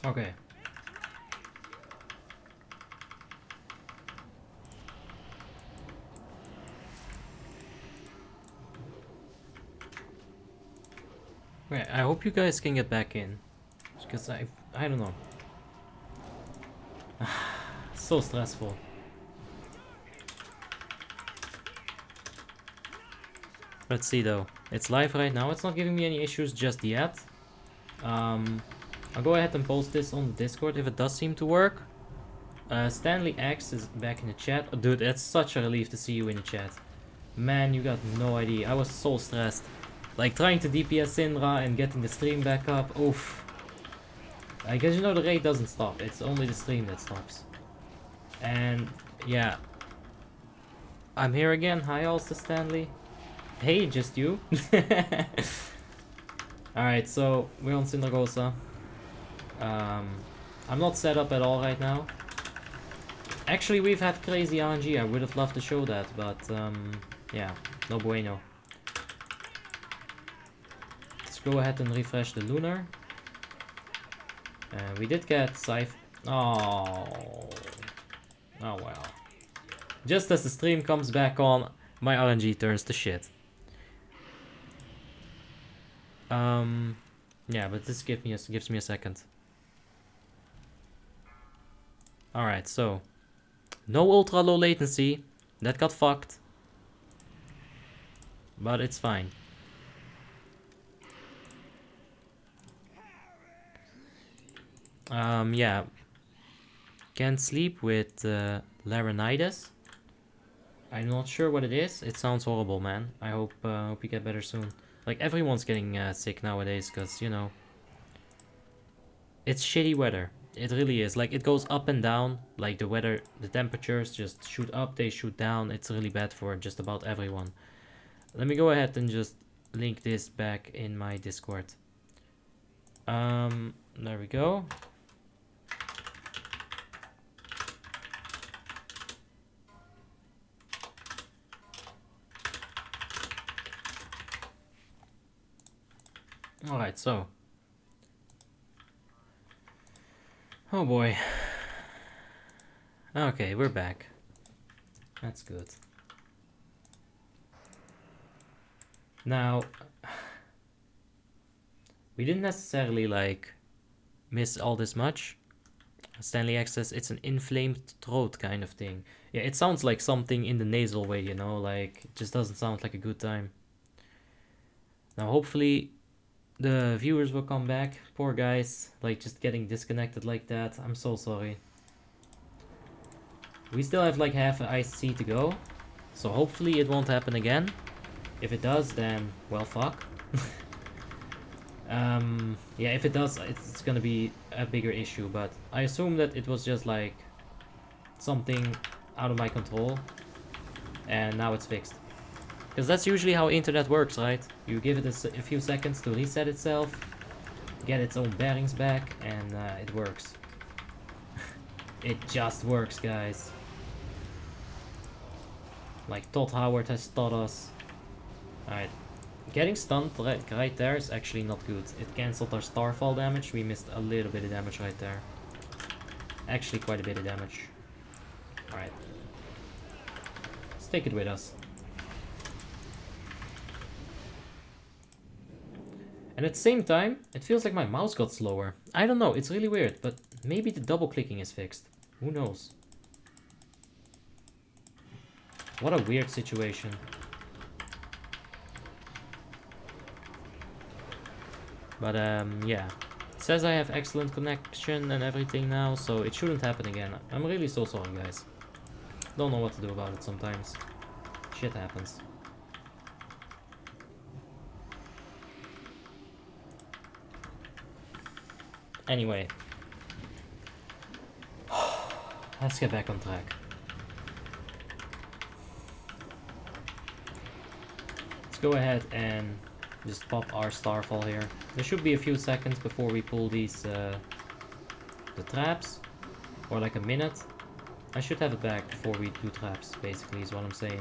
Okay. Okay, I hope you guys can get back in. Because I don't know. So stressful. Let's see though. It's live right now. It's not giving me any issues just yet. I'll go ahead and post this on the Discord if it does seem to work. Stanley X is back in the chat. Oh, dude, it's such a relief to see you in the chat. Man, you got no idea. I was so stressed. Like trying to DPS Syndra and getting the stream back up. Oof. I guess you know the raid doesn't stop. It's only the stream that stops. And yeah. I'm here again. Hi also Stanley. Hey, just you. Alright, so we're on Syndragosa. I'm not set up at all right now. Actually, we've had crazy RNG. I would have loved to show that, but yeah, no bueno. Let's go ahead and refresh the Lunar. We did get Scythe. Oh well. Just as the stream comes back on, my RNG turns to shit. Yeah, but this gives me a second. Alright, so no ultra low latency. That got fucked. But it's fine. Yeah. Can't sleep with laryngitis. I'm not sure what it is. It sounds horrible, man. I hope you get better soon. Like, everyone's getting sick nowadays, because, you know, it's shitty weather. It really is. Like, it goes up and down. Like, the weather, the temperatures just shoot up, they shoot down. It's really bad for just about everyone. Let me go ahead and just link this back in my Discord. There we go. Alright, so. Oh boy. Okay, we're back. That's good. Now, we didn't necessarily, like, miss all this much. Stanley X says it's an inflamed throat kind of thing. Yeah, it sounds like something in the nasal way, you know, like, it just doesn't sound like a good time. Now, hopefully, the viewers will come back. Poor guys, like, just getting disconnected like that. I'm so sorry. We still have, like, half an IC to go. So hopefully it won't happen again. If it does, then, well, fuck. Yeah, if it does, it's gonna be a bigger issue, but I assume that it was just like something out of my control and now it's fixed, because that's usually how internet works, right? You give it a few seconds to reset itself, get its own bearings back, and it works. It just works, guys, like Todd Howard has taught us. Alright. Getting stunned right there is actually not good. It cancelled our starfall damage. We missed a little bit of damage right there. Actually quite a bit of damage. Alright. Let's take it with us. And at the same time, it feels like my mouse got slower. I don't know, it's really weird, but maybe the double clicking is fixed. Who knows? What a weird situation. But yeah, it says I have excellent connection and everything now, so it shouldn't happen again. I'm really so sorry, guys. Don't know what to do about it sometimes. Shit happens. Anyway. Let's get back on track. Let's go ahead and just pop our starfall here. There should be a few seconds before we pull these the traps, or like a minute. I should have it back before we do traps, basically, is what I'm saying.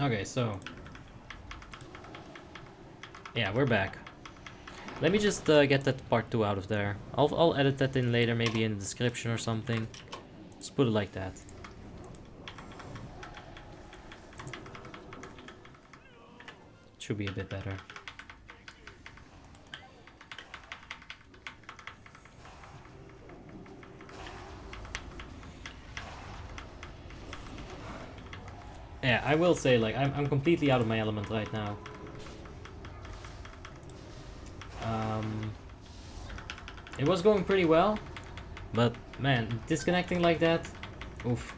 Okay, so Yeah, we're back. Let me just get that part 2 out of there. I'll edit that in later, maybe in the description or something. Just put it like that. Should be a bit better. Yeah, I will say, like, I'm completely out of my element right now. It was going pretty well, but man, disconnecting like that, oof.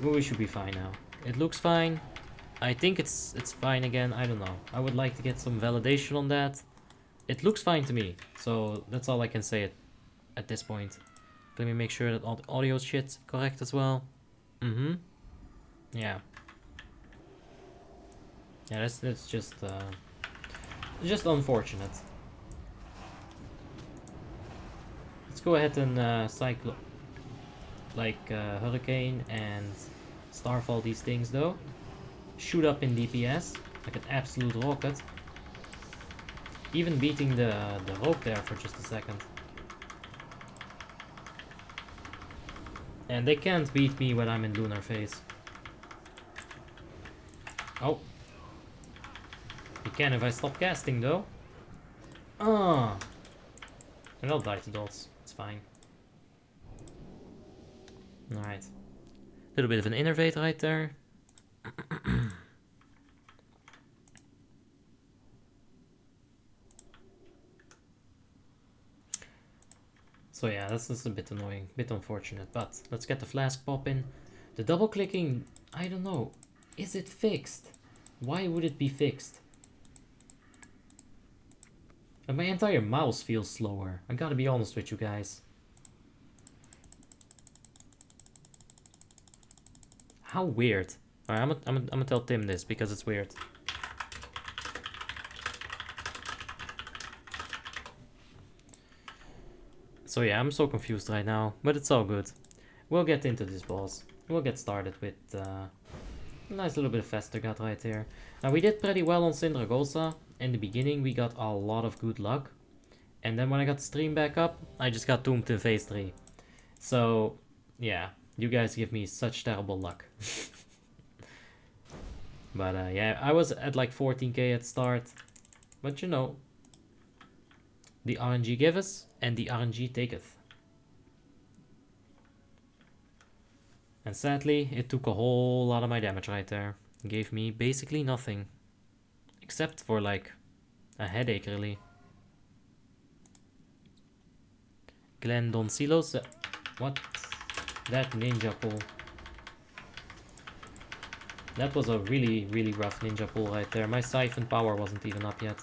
We should be fine now. It looks fine. I think it's fine again. I don't know. I would like to get some validation on that. It looks fine to me, so that's all I can say at this point. Let me make sure that all the audio shit's correct as well. Yeah. Yeah, that's just unfortunate. Let's go ahead and cycle like Hurricane and Starfall these things though. Shoot up in DPS like an absolute rocket. Even beating the rope there for just a second. And they can't beat me when I'm in Lunar phase. Oh. You can if I stop casting though. Ah. And I'll die to dots. It's fine. Alright. Little bit of an innervate right there. So yeah, that's a bit annoying, bit unfortunate, but let's get the flask popping. The double clicking, I don't know, is it fixed? Why would it be fixed? And my entire mouse feels slower, I gotta be honest with you guys. How weird. Alright, I'm gonna tell Tim this because it's weird. So yeah, I'm so confused right now, but it's all good. We'll get into this boss. We'll get started with a nice little bit of Vestergaard right here. Now we did pretty well on Sindragosa. In the beginning we got a lot of good luck. And then when I got the stream back up, I just got doomed in phase 3. So yeah, you guys give me such terrible luck. But yeah, I was at like 14k at start. But you know, the RNG giveth and the RNG taketh. And sadly, it took a whole lot of my damage right there. It gave me basically nothing. Except for like a headache really. Glendon Silos. What? That ninja pull. That was a really, really rough ninja pull right there. My siphon power wasn't even up yet.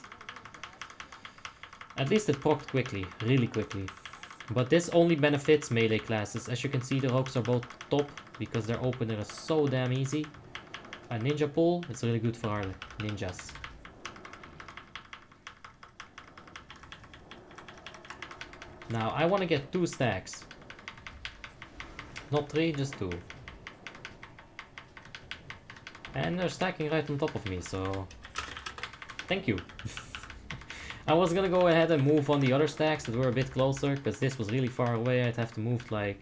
At least it procced quickly, really quickly. But this only benefits melee classes. As you can see, the rogues are both top because their opener is so damn easy. A ninja pull, it's really good for our ninjas. Now, I want to get 2 stacks. Not 3, just 2. And they're stacking right on top of me, so... Thank you. I was gonna go ahead and move on the other stacks that were a bit closer, because this was really far away. I'd have to move like...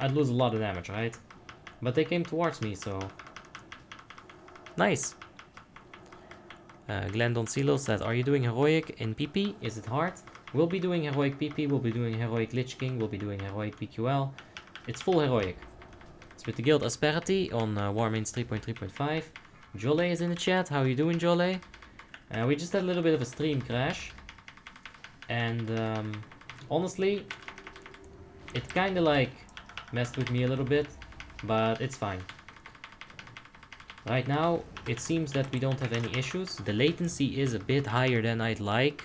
I'd lose a lot of damage, right? But they came towards me, so... Nice! Glendon Silo says, are you doing heroic in PP? Is it hard? We'll be doing heroic PP, we'll be doing heroic Lich King, we'll be doing heroic PQL. It's full heroic. It's with the guild Asperity on Warmanes 3.3.5. Jole is in the chat. How are you doing, Jole? We just had a little bit of a stream crash. And honestly, it kind of like messed with me a little bit, but it's fine. Right now, it seems that we don't have any issues. The latency is a bit higher than I'd like,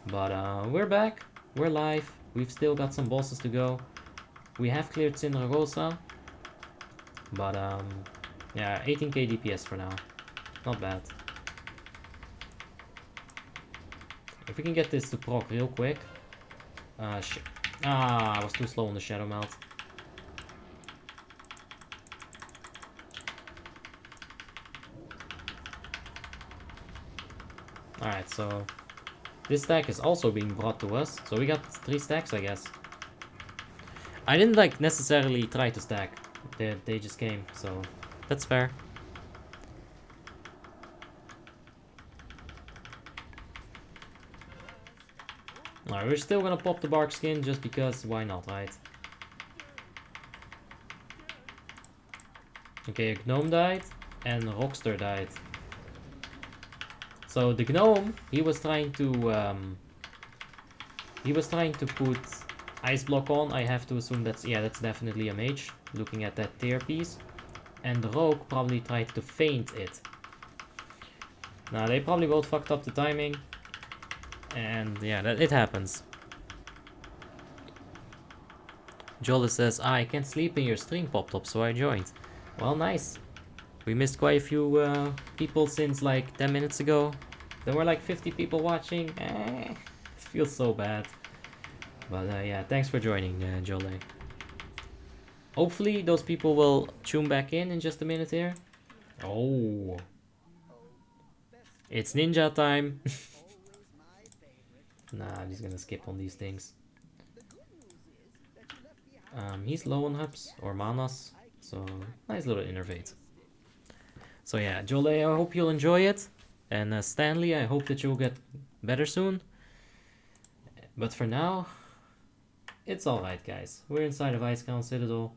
but we're back. We're live. We've still got some bosses to go. We have cleared Sindragosa, but yeah, 18k DPS for now. Not bad. If we can get this to proc real quick. Shit. I was too slow on the Shadow Melt. Alright, so this stack is also being brought to us. So we got 3 stacks, I guess. I didn't like necessarily try to stack. They just came, so that's fair. Alright, we're still gonna pop the bark skin just because why not, right? Okay, a gnome died and a rockster died. So the gnome, he was trying to put ice block on. I have to assume that's definitely a mage, looking at that tier piece. And the rogue probably tried to feint it. Now they probably both fucked up the timing. And yeah, it happens. Jola says, I can't sleep and your stream popped up, so I joined. Well, nice. We missed quite a few people since like 10 minutes ago. There were like 50 people watching. It feels so bad. But yeah, thanks for joining, Jola. Hopefully those people will tune back in just a minute here. Oh. It's ninja time. Nah, I'm just gonna skip on these things. He's low on hubs or manas, so nice little innervate. So yeah, Jole, I hope you'll enjoy it. And Stanley, I hope that you'll get better soon. But for now, it's alright guys. We're inside of Icecrown Citadel.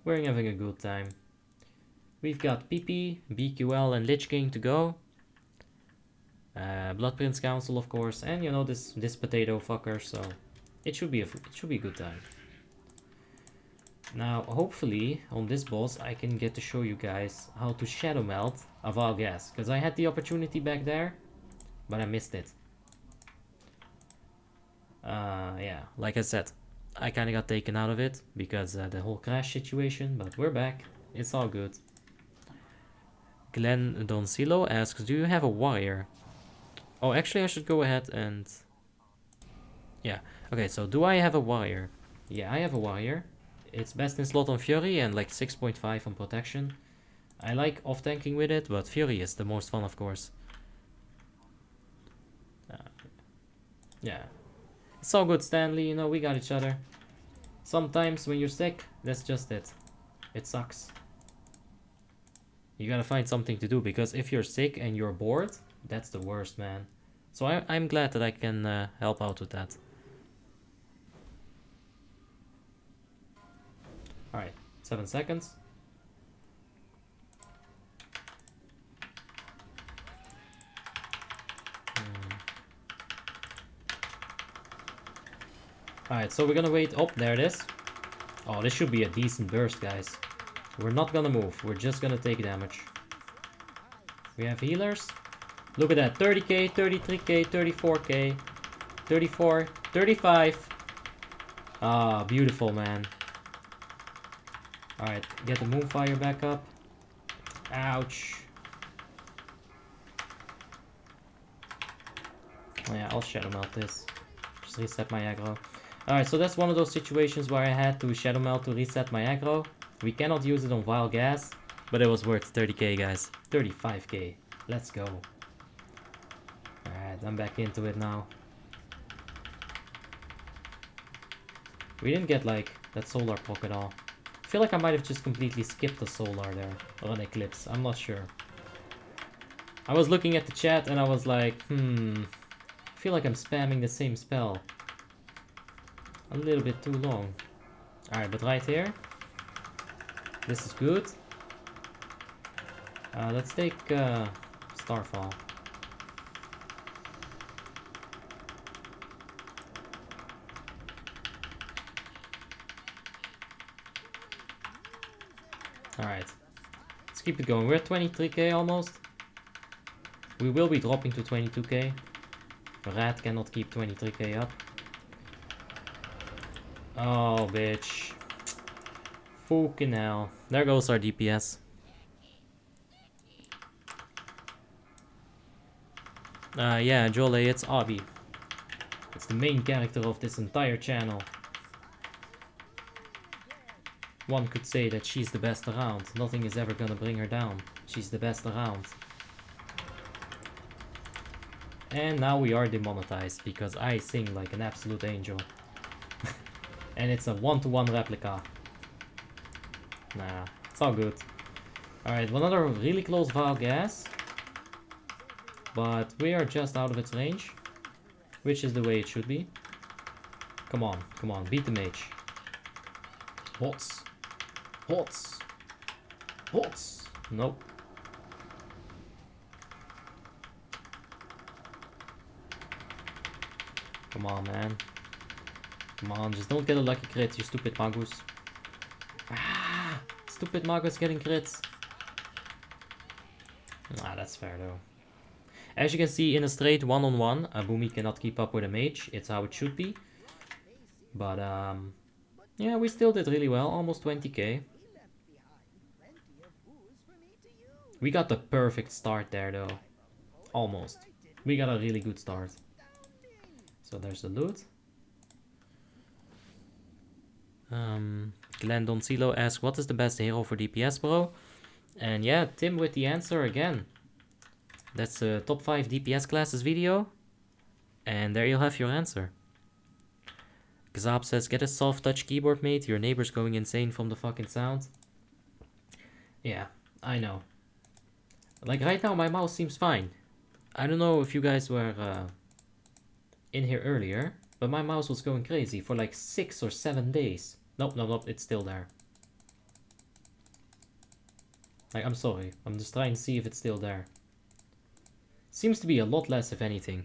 We're having a good time. We've got PP, BQL and Lich King to go. Blood Prince Council of course, and you know this potato fucker, so it should be a good time. Now hopefully on this boss I can get to show you guys how to shadow melt a Vile Gas, because I had the opportunity back there, but I missed it. Yeah, like I said, I kind of got taken out of it because the whole crash situation, but we're back. It's all good. Glenn Doncillo asks, do you have a warrior? Oh, actually I should go ahead and... Yeah, okay, so do I have a warrior? Yeah, I have a warrior. It's best in slot on Fury and like 6.5 on protection. I like off-tanking with it, but Fury is the most fun, of course. Yeah. It's all good, Stanley, you know, we got each other. Sometimes when you're sick, that's just it. It sucks. You gotta find something to do, because if you're sick and you're bored, that's the worst, man. So I'm glad that I can help out with that. Alright, 7 seconds. Alright, so we're gonna wait. Oh, there it is. Oh, this should be a decent burst, guys. We're not gonna move. We're just gonna take damage. We have healers. Look at that. 30k, 33k, 34k, 34, 35. Ah, beautiful, man. Alright, get the Moonfire back up. Ouch. Oh yeah, I'll Shadow Melt this. Just reset my aggro. Alright, so that's one of those situations where I had to Shadow Melt to reset my aggro. We cannot use it on Vile Gas, but it was worth 30k, guys. 35k. Let's go. Alright, I'm back into it now. We didn't get, like, that solar proc at all. I feel like I might have just completely skipped the solar there. Or an eclipse. I'm not sure. I was looking at the chat and I was like, I feel like I'm spamming the same spell. A little bit too long. Alright, but right here. This is good. Let's take Starfall. Alright. Let's keep it going. We're at 23k almost. We will be dropping to 22k. The rat cannot keep 23k up. Oh, bitch. Fucking hell. There goes our DPS. Yeah, Jole, it's Abby. It's the main character of this entire channel. One could say that she's the best around. Nothing is ever gonna bring her down. She's the best around. And now we are demonetized because I sing like an absolute angel. And it's a 1-to-1 replica. Nah, it's all good. Alright, another really close vial gas. But we are just out of its range. Which is the way it should be. Come on, beat the mage. Hots. Hots. Hots. Nope. Come on, man. Come on, just don't get a lucky crit, you stupid Magus. Ah, stupid Magus getting crits. Ah, that's fair though. As you can see, in a straight one-on-one, a Boomy cannot keep up with a mage. It's how it should be. But, yeah, we still did really well. Almost 20k. We got the perfect start there, though. Almost. We got a really good start. So there's the loot. Glenn Doncilo asks, what is the best hero for DPS, bro? And yeah, Tim with the answer again. That's a top 5 DPS classes video. And there you'll have your answer. Gazab says, get a soft touch keyboard, mate. Your neighbor's going insane from the fucking sound. Yeah, I know. Like right now my mouse seems fine. I don't know if you guys were in here earlier, but my mouse was going crazy for like 6 or 7 days. Nope, it's still there. Like, I'm sorry. I'm just trying to see if it's still there. Seems to be a lot less, if anything.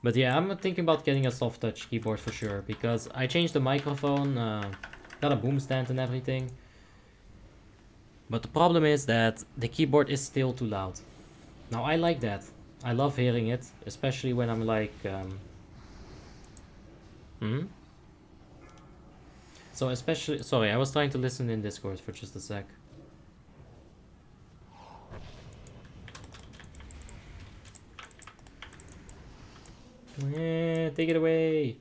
But yeah, I'm thinking about getting a soft touch keyboard for sure, because I changed the microphone, got a boom stand and everything. But the problem is that the keyboard is still too loud. Now I like that. I love hearing it, especially when I'm like... So especially... Sorry, I was trying to listen in Discord for just a sec. Yeah, take it away.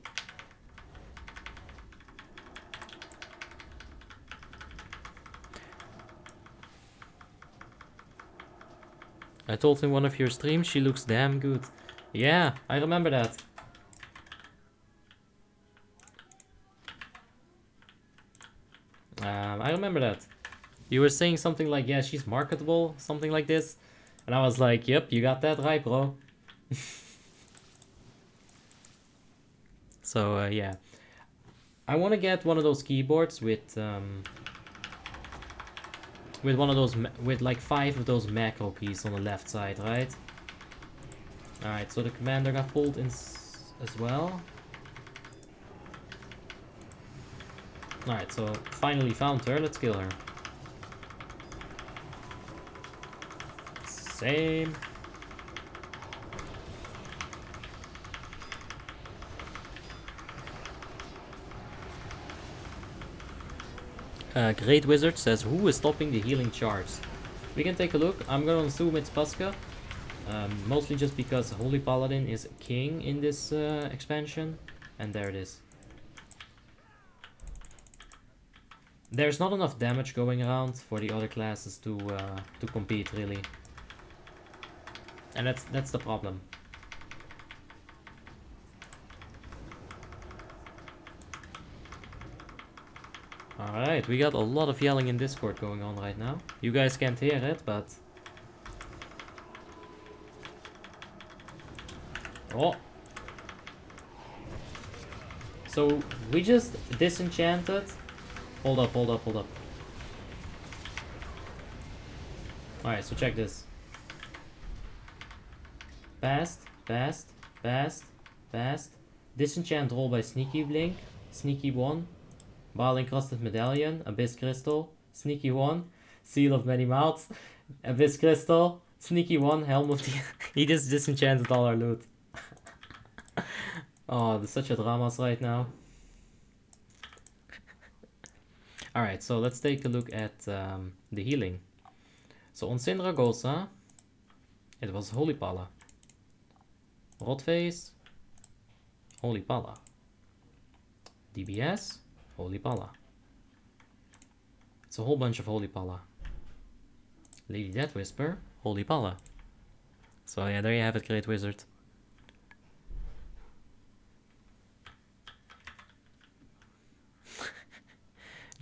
I told in one of your streams she looks damn good. Yeah, I remember that. I remember that. You were saying something like, yeah, she's marketable, something like this. And I was like, yep, you got that right, bro. So, yeah. I want to get one of those keyboards with one of those, with like 5 of those macro keys on the left side, right? Alright, so the commander got pulled in as well. Alright, so finally found her, let's kill her. Same. Great Wizard says, who is stopping the healing charge? We can take a look. I'm gonna assume it's Pasca. Mostly just because Holy Paladin is king in this expansion. And there it is. There's not enough damage going around for the other classes to compete, really. And that's the problem. Alright, we got a lot of yelling in Discord going on right now. You guys can't hear it, but... Oh! So, we just disenchanted... Hold up. Alright, so check this. Fast. Disenchant roll by Sneaky Blink. Sneaky 1. Bile Encrusted Medallion, Abyss Crystal, Sneaky 1, Seal of Many Mouths, Abyss Crystal, Sneaky 1, Helm of the... He just disenchanted all our loot. Oh, there's such a dramas right now. Alright, so let's take a look at the healing. So on Syndragosa, it was Holy Pala. Rotface, Holy Pala. DBS, Holy Pala. It's a whole bunch of Holy Pala. Lady Death Whisper, Holy Pala. So yeah, there you have it, Great Wizard.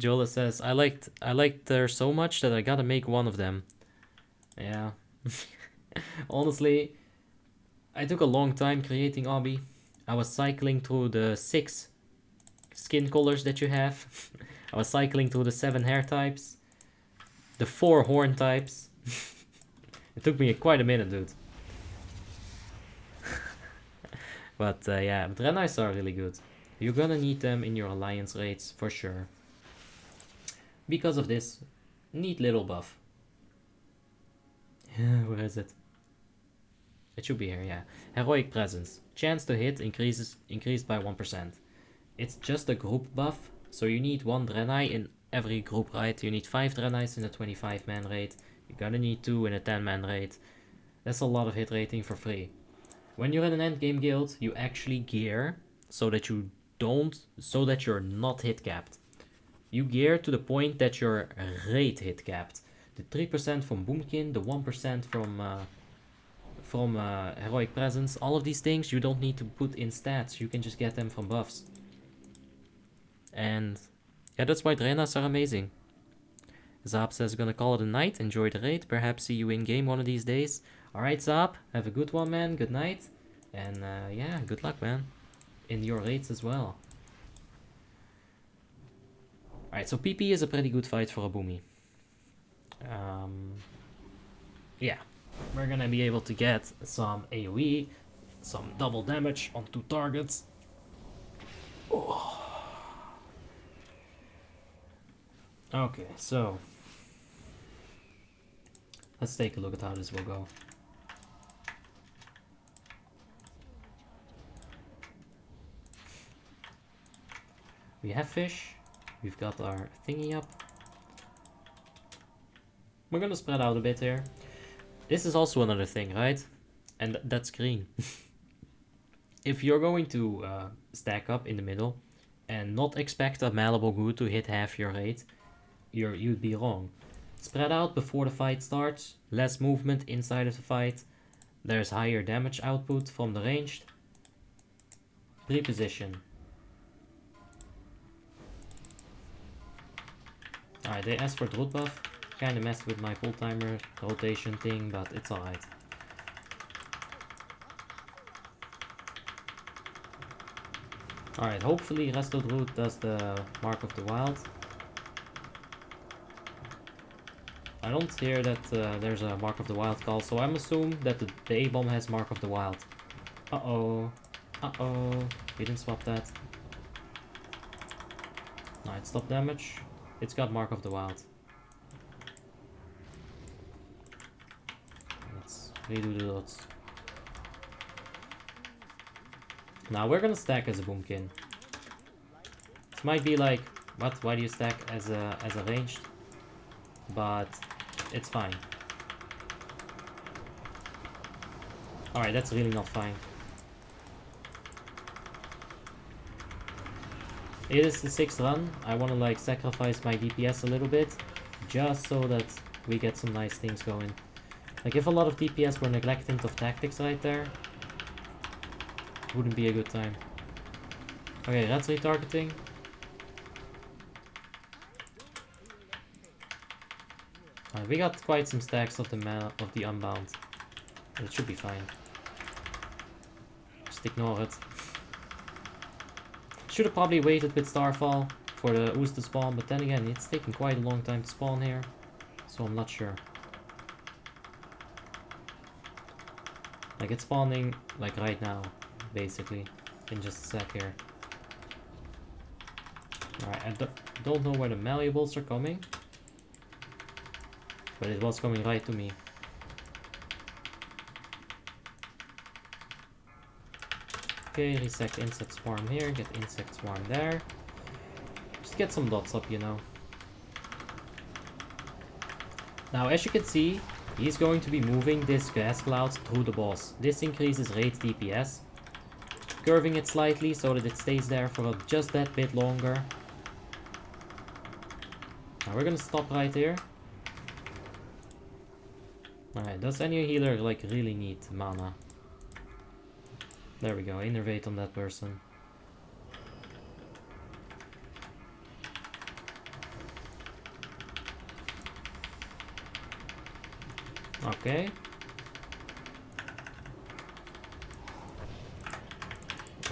Jola says, I liked her so much that I gotta make one of them. Yeah. Honestly, I took a long time creating Obby. I was cycling through the 6 skin colors that you have. I was cycling through the 7 hair types. The 4 horn types. It took me quite a minute, dude. But yeah, Draenei's are really good. You're gonna need them in your alliance raids for sure. Because of this neat little buff. Where is it? It should be here, yeah. Heroic Presence. Chance to hit increased by 1%. It's just a group buff, so you need 1 Draenei in every group raid. You need 5 Draenei's in a 25-man raid. You're gonna need 2 in a 10-man raid. That's a lot of hit rating for free. When you're in an endgame guild, you actually gear so that you're not hit capped. You gear to the point that you're raid hit capped. The 3% from Boomkin, the 1% from Heroic Presence, all of these things you don't need to put in stats. You can just get them from buffs. And yeah, that's why Draenas are amazing. Zaap says, gonna call it a night. Enjoy the raid. Perhaps see you in game one of these days. Alright, Zaap. Have a good one, man. Good night. And yeah, good luck, man. In your raids as well. Alright, so PP is a pretty good fight for a Boomy. Yeah. We're gonna be able to get some AoE, some double damage on 2 targets. Oh. Okay, so let's take a look at how this will go. We have fish. We've got our thingy up. We're gonna spread out a bit here. This is also another thing, right? And that's green. If you're going to stack up in the middle and not expect a malleable good to hit half your raid, you'd be wrong. Spread out before the fight starts, less movement inside of the fight, there's higher damage output from the ranged. Pre-position. Alright, they asked for Droot buff. Kinda messed with my pull timer rotation thing, but it's alright. Alright, hopefully Resto Droot does the Mark of the Wild. I don't hear that there's a Mark of the Wild call, so I'm assuming that the A-bomb has Mark of the Wild. Uh-oh. Uh-oh. We didn't swap that. Alright, stop damage. It's got Mark of the Wild. Let's redo the dots. Now we're gonna stack as a Boomkin. This might be like, what? Why do you stack as a ranged? But it's fine. Alright, that's really not fine. It is the 6th run. I want to like sacrifice my DPS a little bit, just so that we get some nice things going. Like if a lot of DPS were neglecting of tactics right there, wouldn't be a good time. Okay, that's retargeting. We got quite some stacks of the Unbound. But it should be fine. Just ignore it. Should have probably waited with Starfall for the Ooze to spawn, but then again, it's taking quite a long time to spawn here. So I'm not sure. Like it's spawning like right now, basically, in just a sec here. Alright, I don't know where the malleables are coming. But it was coming right to me. Okay, reset insect swarm here, get insect swarm there. Just get some dots up, you know. Now, as you can see, he's going to be moving this gas cloud through the boss. This increases raid DPS. Curving it slightly so that it stays there for just that bit longer. Now we're gonna stop right here. Alright, does any healer like really need mana? There we go, innervate on that person. Okay.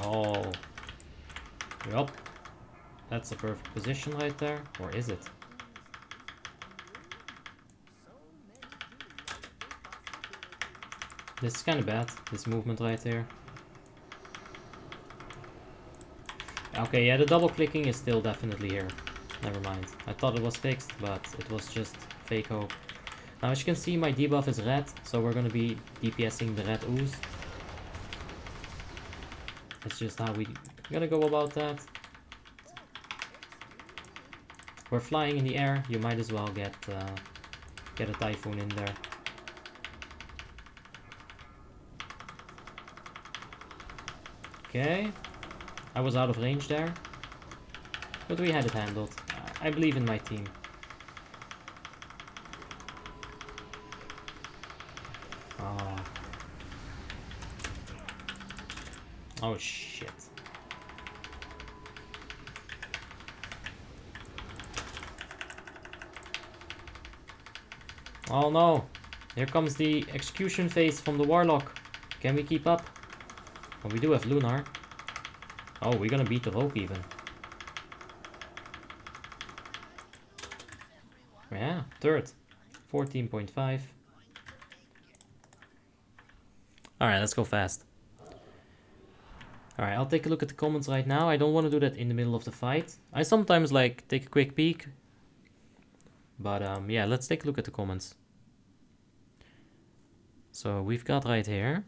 Oh. Yup. That's a perfect position right there. Or is it? This is kind of bad, this movement right here. Okay, yeah, the double clicking is still definitely here. Never mind. I thought it was fixed, but it was just fake hope. Now, as you can see, my debuff is red, so we're gonna be DPSing the red ooze. That's just how we're gonna go about that. We're flying in the air, you might as well get a Typhoon in there. Okay, I was out of range there, but we had it handled. I believe in my team. Oh, oh shit. Oh no, here comes the execution phase from the Warlock. Can we keep up? Well, we do have Lunar. Oh, we're gonna beat the Rogue even. Yeah, third. 14.5. Alright, let's go fast. Alright, I'll take a look at the comments right now. I don't want to do that in the middle of the fight. I sometimes like take a quick peek. But yeah, let's take a look at the comments. So we've got right here.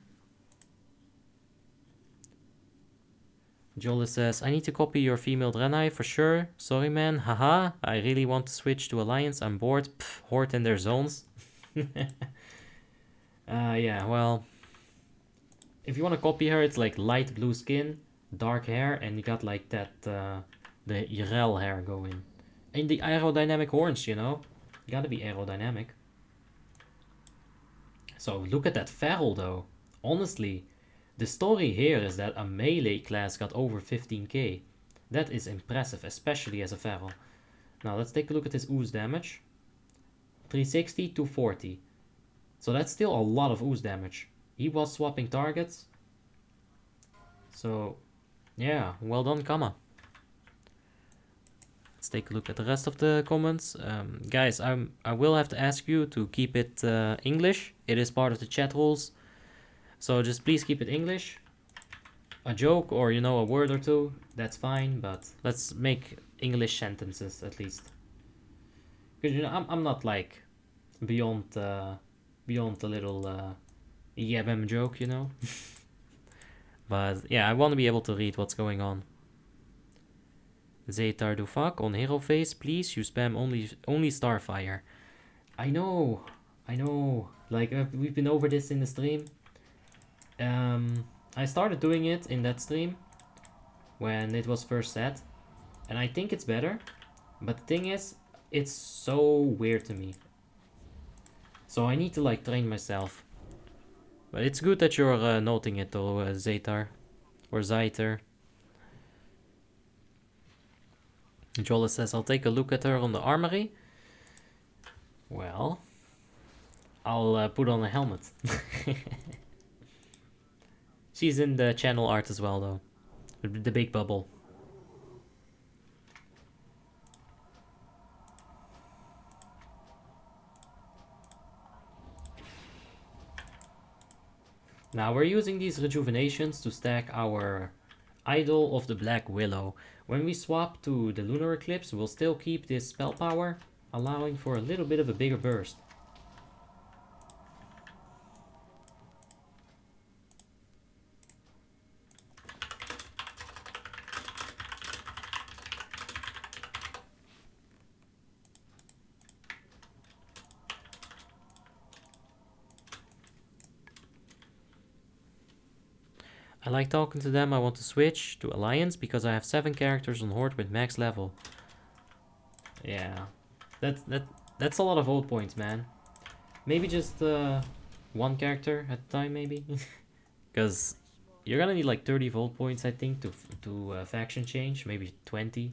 Jolle says, I need to copy your female Draenei for sure. Sorry man, haha. I really want to switch to Alliance. I'm bored. Pff, Horde in their zones. Yeah, well. If you want to copy her, it's like light blue skin, dark hair, and you got like that, the Yrel hair going. And the aerodynamic horns, you know? You gotta be aerodynamic. So look at that feral though. Honestly, the story here is that a melee class got over 15k. That is impressive, especially as a feral. Now let's take a look at his ooze damage. 360, 240. So that's still a lot of ooze damage. He was swapping targets. So, yeah, well done, Kama. Let's take a look at the rest of the comments. Guys, I will have to ask you to keep it English. It is part of the chat rules. So just please keep it English. A joke or, you know, a word or two, that's fine. But let's make English sentences at least. Because, you know, I'm not like beyond the little... Yabem joke, you know. But yeah, I want to be able to read what's going on. Zetar do fuck on hero face, please. You spam only Starfire. I know. Like we've been over this in the stream. I started doing it in that stream when it was first set, and I think it's better. But the thing is, it's so weird to me. So I need to like train myself. But it's good that you're noting it though, Zetar. Or Zyter. Jolle says, I'll take a look at her on the Armory. Well, I'll put on a helmet. She's in the channel art as well though. The big bubble. Now we're using these rejuvenations to stack our Idol of the Black Willow. When we swap to the Lunar Eclipse, we'll still keep this spell power, allowing for a little bit of a bigger burst. I like talking to them. I want to switch to Alliance because I have 7 characters on Horde with max level. Yeah, that's a lot of vote points, man. Maybe just one character at a time, maybe. Because you're gonna need like 30 volt points, I think, to faction change. Maybe 20.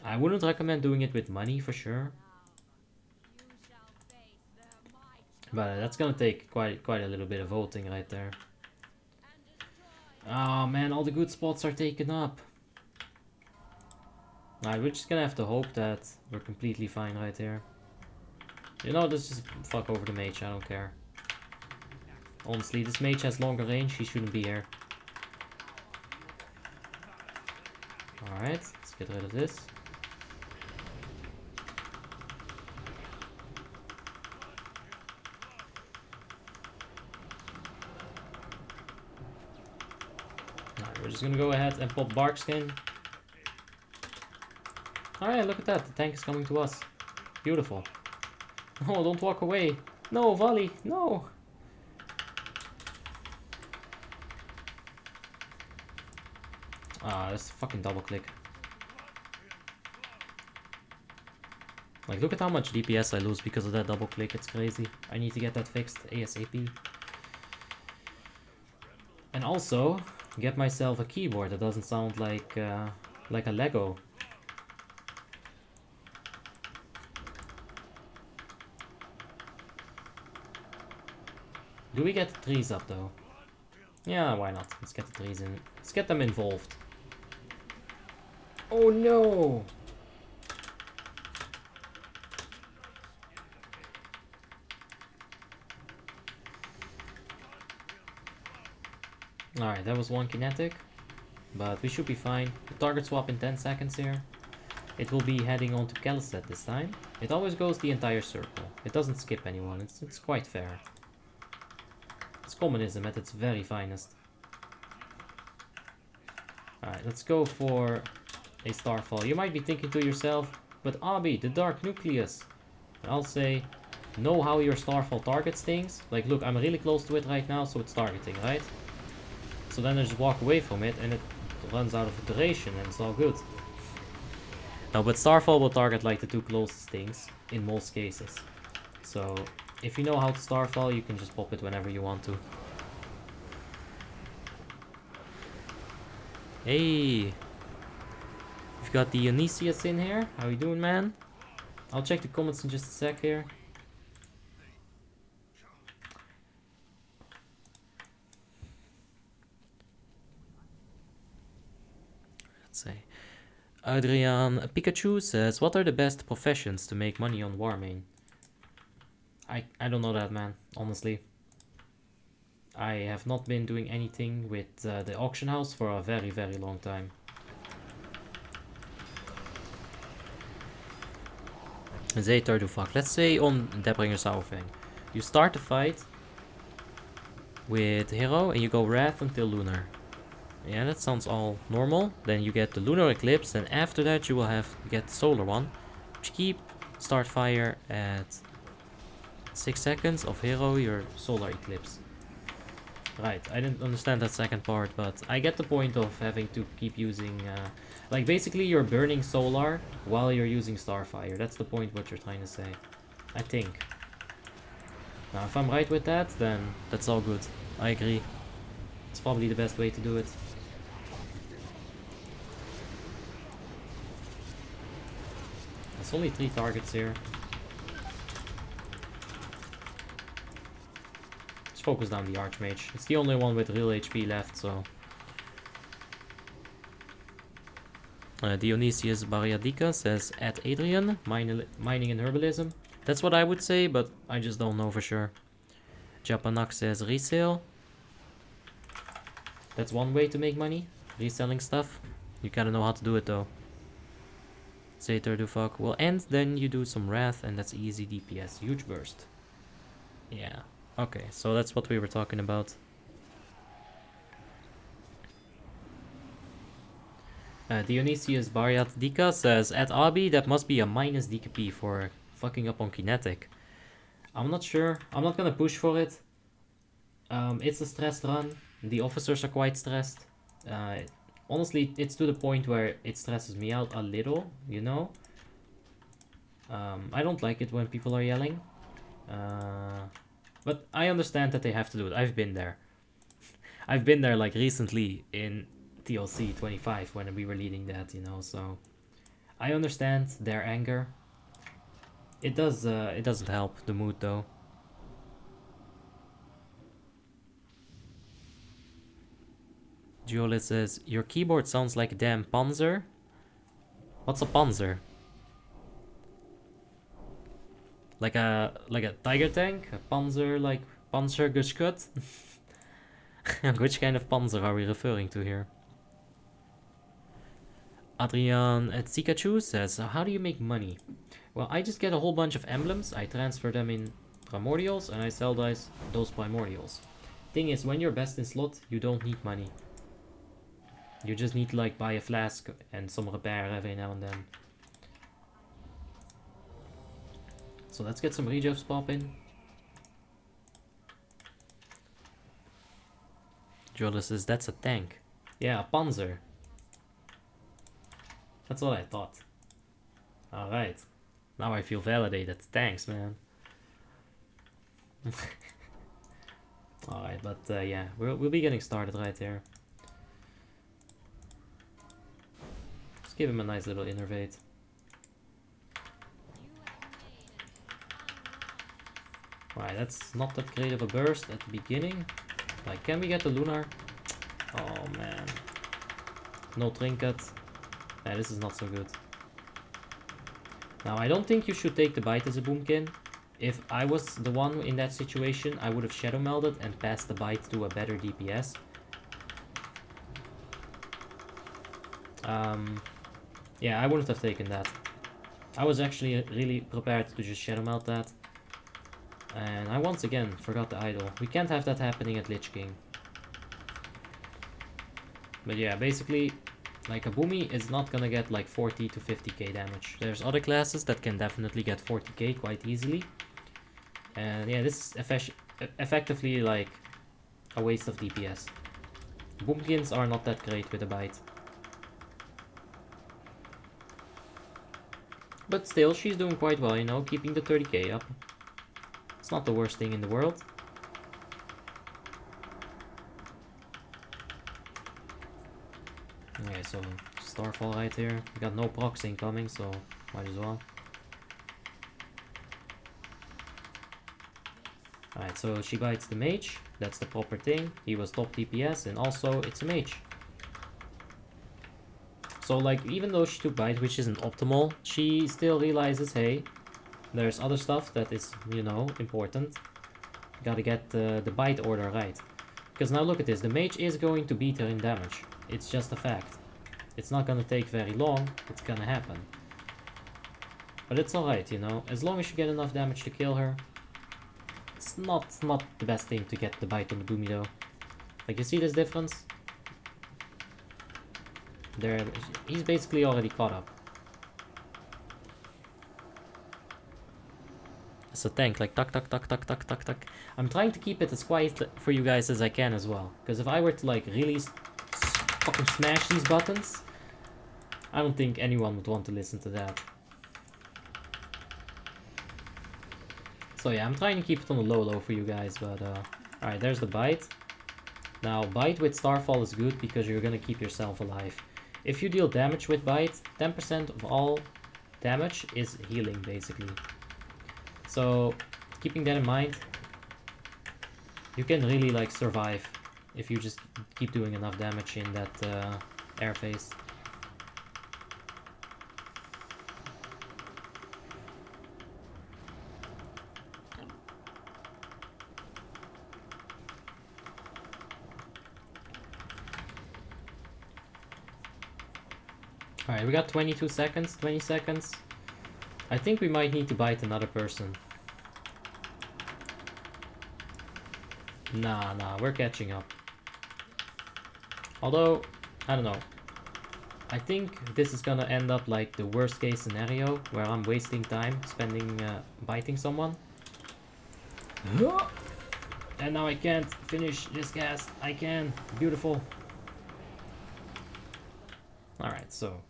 I wouldn't recommend doing it with money for sure. But that's gonna take quite a little bit of voting right there. Oh man, all the good spots are taken up. Alright, we're just gonna have to hope that we're completely fine right here. You know, let's just fuck over the mage, I don't care. Honestly, this mage has longer range, he shouldn't be here. Alright, let's get rid of this. Alright, we're just gonna go ahead and pop Barkskin. Alright, look at that, the tank is coming to us. Beautiful. No, don't walk away. No, volley, no! Ah, that's a fucking double click. Like, look at how much DPS I lose because of that double click, it's crazy. I need to get that fixed ASAP. And also, get myself a keyboard that doesn't sound like a Lego. Do we get the trees up though? Yeah, why not? Let's get the trees in. Let's get them involved. Oh no! Alright, that was one kinetic. But we should be fine. The target swap in 10 seconds here. It will be heading on to Caliset this time. It always goes the entire circle. It doesn't skip anyone. It's quite fair. It's communism at its very finest. Alright, let's go for a Starfall. You might be thinking to yourself, but Abby, the Dark Nucleus. I'll say, know how your Starfall targets things. Like, look, I'm really close to it right now, so it's targeting, right? So then I just walk away from it, and it runs out of duration, and it's all good. Now, but Starfall will target like the two closest things, in most cases. So, if you know how to Starfall, you can just pop it whenever you want to. Hey! We've got the Dionysius in here. How you doing, man? I'll check the comments in just a sec here. Let's say. Adrian Pikachu says, what are the best professions to make money on Warmane? I don't know that, man, honestly. I have not been doing anything with the auction house for a very long time. Zeter do fuck. Let's say on Deathbringer Sauerfang. You start the fight with Hero and you go Wrath until Lunar. Yeah, that sounds all normal. Then you get the Lunar Eclipse, and after that you will get the Solar one. Which keep start fire at 6 seconds of Hero, your Solar Eclipse. Right, I didn't understand that second part, but I get the point of having to keep using... like, basically you're burning Solar while you're using Starfire. That's the point what you're trying to say. I think. Now, if I'm right with that, then that's all good. I agree. It's probably the best way to do it. There's only 3 targets here. Just focus down the Archmage. It's the only one with real HP left, so... Dionysius Bariadica says, at Adrian, mining and herbalism. That's what I would say, but I just don't know for sure. Japanak says, resale. That's one way to make money, reselling stuff. You gotta know how to do it though. Zater do fuck. Well, and then you do some Wrath, and that's easy DPS. Huge burst. Yeah. Okay, so that's what we were talking about. Dionysius Bariat Dika says, at Abi, that must be a minus DKP for fucking up on Kinetic. I'm not sure. I'm not gonna push for it. It's a stressed run. The officers are quite stressed. Honestly, it's to the point where it stresses me out a little, you know? I don't like it when people are yelling. But I understand that they have to do it. I've been there. I've been there like recently in TLC 25 when we were leading that, you know, so I understand their anger. It doesn't help the mood though. Juliet says, your keyboard sounds like a damn Panzer. What's a Panzer? Like a tiger tank? A Panzer, like Panzergeschütz? Which kind of Panzer are we referring to here? Adrian at Pikachu says, how do you make money? Well, I just get a whole bunch of emblems, I transfer them in primordials, and I sell those primordials. Thing is, when you're best in slot, you don't need money. You just need to like buy a flask and some repair every now and then. So let's get some regeps popping. Jola says, that's a tank. Yeah, a Panzer. That's what I thought. Alright. Now I feel validated. Thanks, man. Alright, but yeah, we'll be getting started right there. Let's give him a nice little innervate. Alright, that's not that great of a burst at the beginning. Like, can we get the Lunar? Oh man. No trinket. Yeah, this is not so good. Now, I don't think you should take the bite as a boomkin. If I was the one in that situation, I would have shadow melded and passed the bite to a better DPS. Yeah, I wouldn't have taken that. I was actually really prepared to just shadow meld that. And I once again forgot the idol. We can't have that happening at Lich King. But yeah, basically, like a Boomy is not gonna get like 40 to 50k damage. There's other classes that can definitely get 40k quite easily. And yeah, this is effectively like a waste of DPS. Boomkins are not that great with a bite. But still, she's doing quite well, you know, keeping the 30k up. It's not the worst thing in the world. Okay, so Starfall right here. We got no procs incoming, so might as well. Alright, so she bites the mage. That's the proper thing. He was top DPS, and also it's a mage. So like, even though she took bite, which isn't optimal, she still realizes, hey, there's other stuff that is, you know, important. Gotta get the bite order right. Because now look at this, the mage is going to beat her in damage. It's just a fact. It's not gonna take very long, it's gonna happen. But it's alright, you know, as long as you get enough damage to kill her. It's not the best thing to get the bite on the Boomy though. Like, you see this difference? There, he's basically already caught up. It's a tank, like tuck tuck tuck tuck tuck tuck tuck. I'm trying to keep it as quiet for you guys as I can as well. Because if I were to like really fucking smash these buttons, I don't think anyone would want to listen to that. So yeah, I'm trying to keep it on the low for you guys, but alright, there's the bite. Now, bite with Starfall is good because you're gonna keep yourself alive. If you deal damage with bite, 10% of all damage is healing, basically. So, keeping that in mind, you can really like survive if you just keep doing enough damage in that air phase. Alright, we got 22 seconds, 20 seconds. I think we might need to bite another person. Nah, we're catching up. Although, I don't know. I think this is gonna end up like the worst case scenario where I'm wasting time spending biting someone. And now I can't finish this cast. I can. Beautiful. Alright, so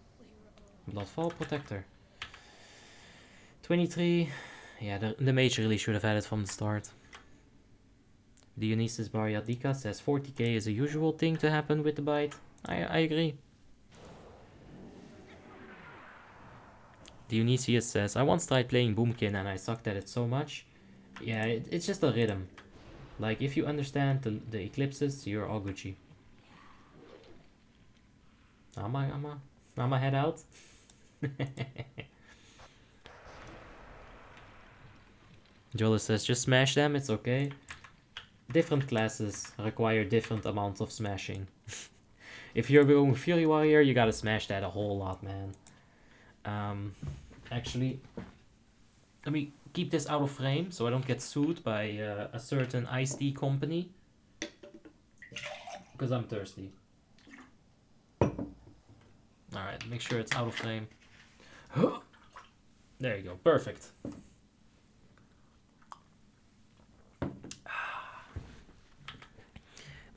Bloodfall Protector. 23, Yeah, the mage really should have had it from the start. Dionysus Bariadika says 40k is a usual thing to happen with the bite. I agree. Dionysius says, I once tried playing Boomkin and I sucked at it so much. Yeah, it's just a rhythm. Like, if you understand the eclipses, you're all Gucci. I'ma head out. Jola says, just smash them, it's okay. Different classes require different amounts of smashing. If you're going Fury Warrior, you gotta smash that a whole lot, man. Actually, let me keep this out of frame so I don't get sued by a certain iced tea company. Because I'm thirsty. Alright, make sure it's out of frame. There you go, perfect.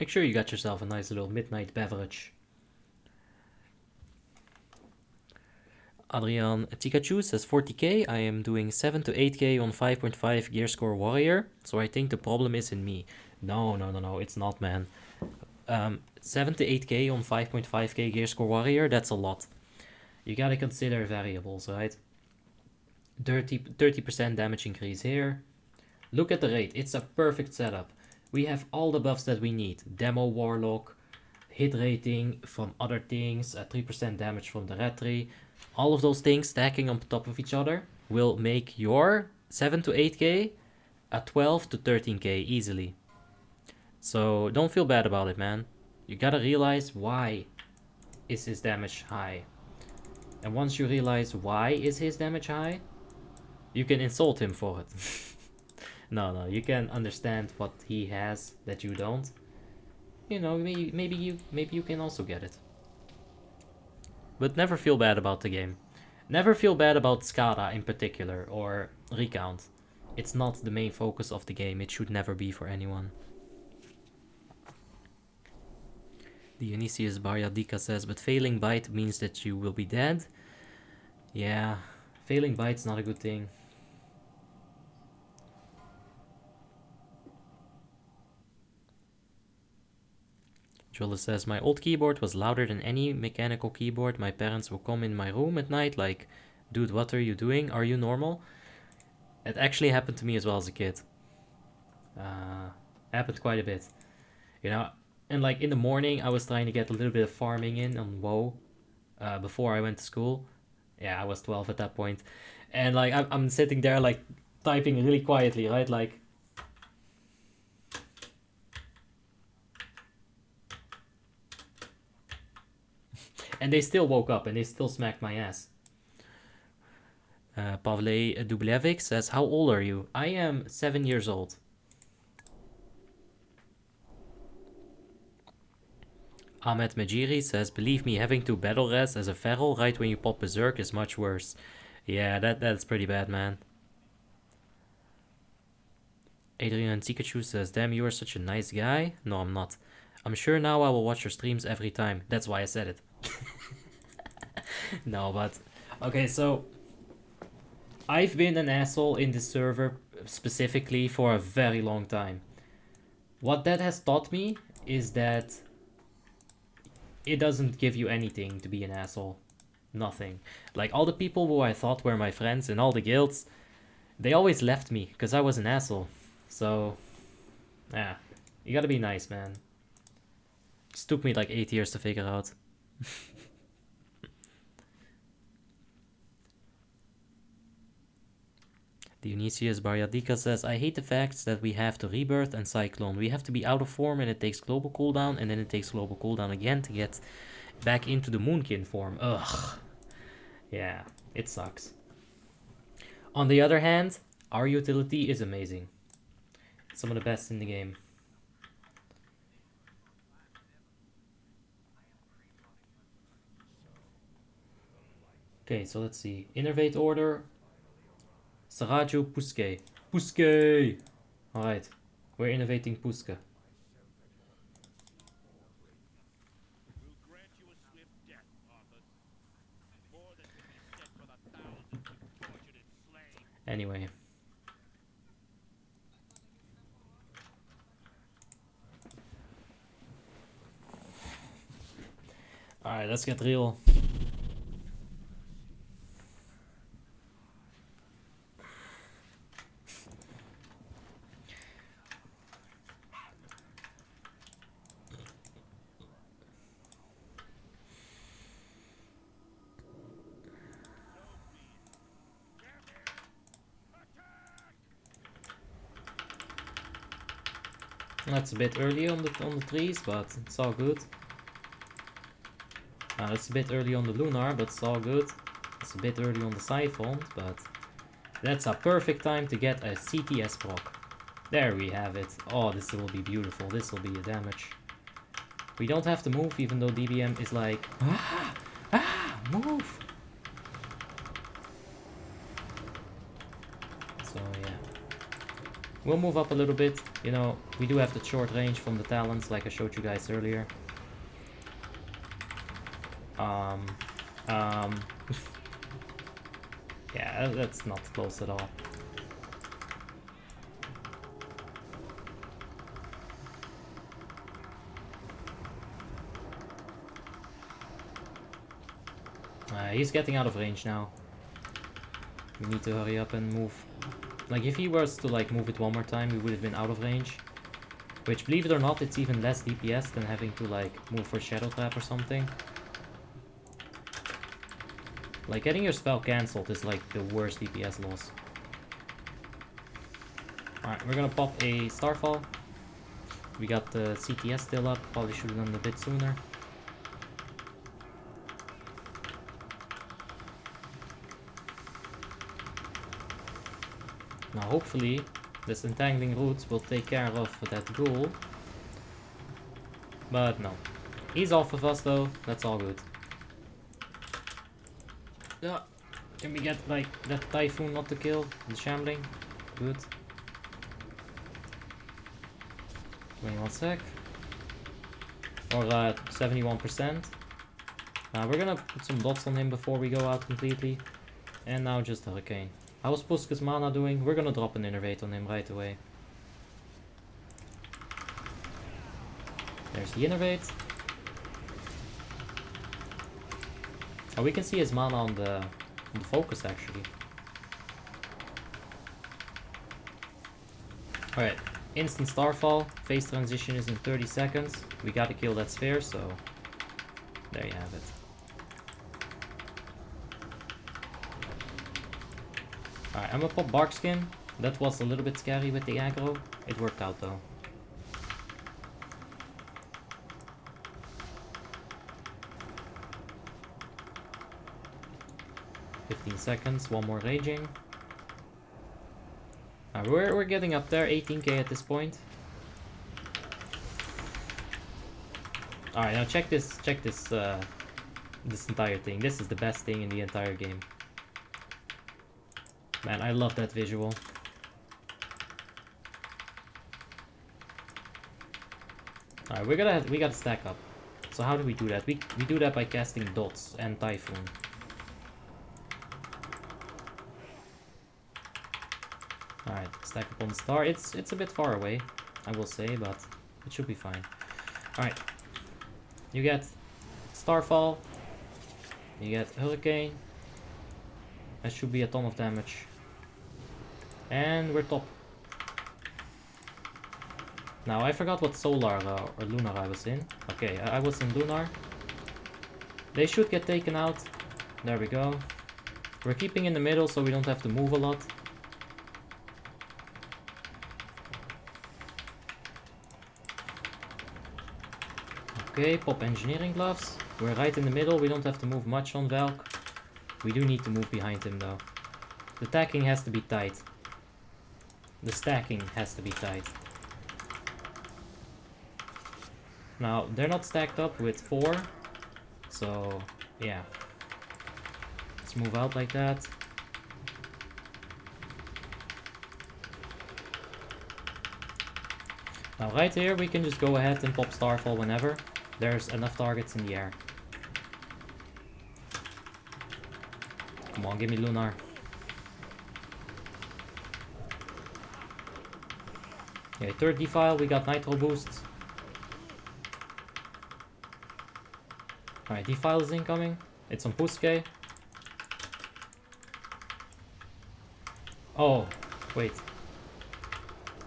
Make sure you got yourself a nice little midnight beverage. Adrian Pikachu says 40k. I am doing 7 to 8k on 5.5 Gearscore Warrior, so I think the problem is in me. No, it's not, man. 7 to 8k on 5.5k Gearscore Warrior, that's a lot. You gotta consider variables, right? 30% damage increase here. Look at the rate, it's a perfect setup. We have all the buffs that we need. Demo Warlock, hit rating from other things, 3% damage from the red tree. All of those things stacking on top of each other will make your 7 to 8k a 12 to 13k easily. So don't feel bad about it, man. You gotta realize why is his damage high. And once you realize why is his damage high, you can insult him for it. No, you can understand what he has that you don't. You know, maybe you can also get it. But never feel bad about the game. Never feel bad about Skada in particular, or Recount. It's not the main focus of the game, it should never be for anyone. Dionysius Bariadika says, but failing bite means that you will be dead. Yeah, failing bite's not a good thing. Jola says, my old keyboard was louder than any mechanical keyboard. My parents will come in my room at night like, dude, what are you doing? Are you normal? It actually happened to me as well as a kid. Happened quite a bit. You know, and like in the morning I was trying to get a little bit of farming in on WoW before I went to school. Yeah, I was 12 at that point. And like I'm sitting there like typing really quietly, right? Like, and they still woke up and they still smacked my ass. Pavle Dublevic says, how old are you? I am 7 years old. Ahmed Majiri says, believe me, having to battle res as a feral right when you pop berserk is much worse. Yeah, that's pretty bad, man. Adrian Pikachu says, damn, you are such a nice guy. No, I'm not. I'm sure now I will watch your streams every time. That's why I said it. No, but... Okay, so... I've been an asshole in this server specifically for a very long time. What that has taught me is that it doesn't give you anything to be an asshole. Nothing. Like, all the people who I thought were my friends in all the guilds, they always left me because I was an asshole. So, yeah, you gotta be nice, man. It took me like 8 years to figure out. Dionysius Bariadika says, I hate the fact that we have to rebirth and cyclone. We have to be out of form and it takes global cooldown and then it takes global cooldown again to get back into the Moonkin form. Ugh. Yeah, it sucks. On the other hand, our utility is amazing. It's some of the best in the game. Okay, so let's see. Innervate order. Saraju Puske. Puske! Alright, we're innovating Puska. Anyway, Alright, let's get real. That's a bit early on the trees, but it's all good. It's a bit early on the lunar, but it's all good. It's a bit early on the siphon, but that's a perfect time to get a CTS proc. There we have it. Oh, this will be beautiful. This will be a damage. We don't have to move, even though DBM is like, move. So yeah, we'll move up a little bit. You know, we do have the short range from the talents, like I showed you guys earlier. Yeah, that's not close at all. He's getting out of range now. We need to hurry up and move. Like, if he was to like move it one more time, we would have been out of range. Which, believe it or not, it's even less DPS than having to like move for Shadow Trap or something. Like, getting your spell cancelled is like the worst DPS loss. Alright, we're gonna pop a Starfall. We got the CTS still up, probably should have done it a bit sooner. Now hopefully this entangling roots will take care of that ghoul. But no. He's off of us though, that's all good. Yeah. Can we get like that Typhoon not to kill? The Shambling? Good. 21 sec. Or 71%. We're gonna put some dots on him before we go out completely. And now just Hurricane. How's Puska's mana doing? We're gonna drop an Innervate on him right away. There's the Innervate. Oh, we can see his mana on the focus actually. Alright, instant Starfall. Phase transition is in 30 seconds. We gotta kill that sphere, so there you have it. Alright, I'm gonna pop Barkskin. That was a little bit scary with the aggro. It worked out though. Seconds, one more raging. We're getting up there, 18k at this point. Alright, now check this this entire thing. This is the best thing in the entire game. Man, I love that visual. Alright, we gotta stack up. So how do we do that? We do that by casting dots and Typhoon. Alright, stack up on the star. It's a bit far away, I will say, but it should be fine. Alright. You get Starfall. You get Hurricane. That should be a ton of damage. And we're top. Now, I forgot what Solar or Lunar I was in. Okay, I was in Lunar. They should get taken out. There we go. We're keeping in the middle so we don't have to move a lot. Okay, pop Engineering Gloves. We're right in the middle, we don't have to move much on Valk. We do need to move behind him though. The tacking has to be tight. The stacking has to be tight. Now, they're not stacked up with 4. So, yeah. Let's move out like that. Now, right here, we can just go ahead and pop Starfall whenever. There's enough targets in the air. Come on, give me Lunar. Okay, third defile, we got Nitro boosts. Alright, defile is incoming. It's on Puske. Oh, wait.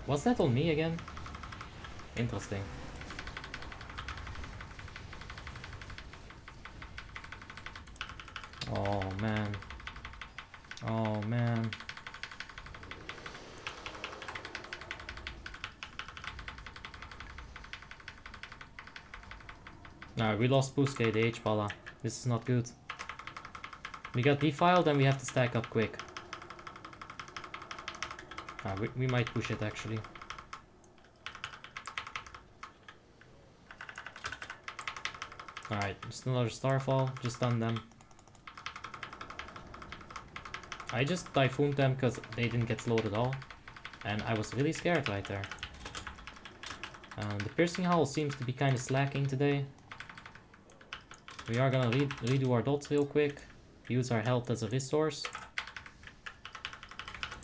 Was that on me again? Interesting. Oh man. Oh man. Alright, we lost Puske, the H-Pala. This is not good. We got defiled and we have to stack up quick. We might push it actually. Alright, just another Starfall. Just stun them. I just Typhooned them because they didn't get slowed at all. And I was really scared right there. The Piercing Howl seems to be kind of slacking today. We are gonna redo our dots real quick. Use our health as a resource.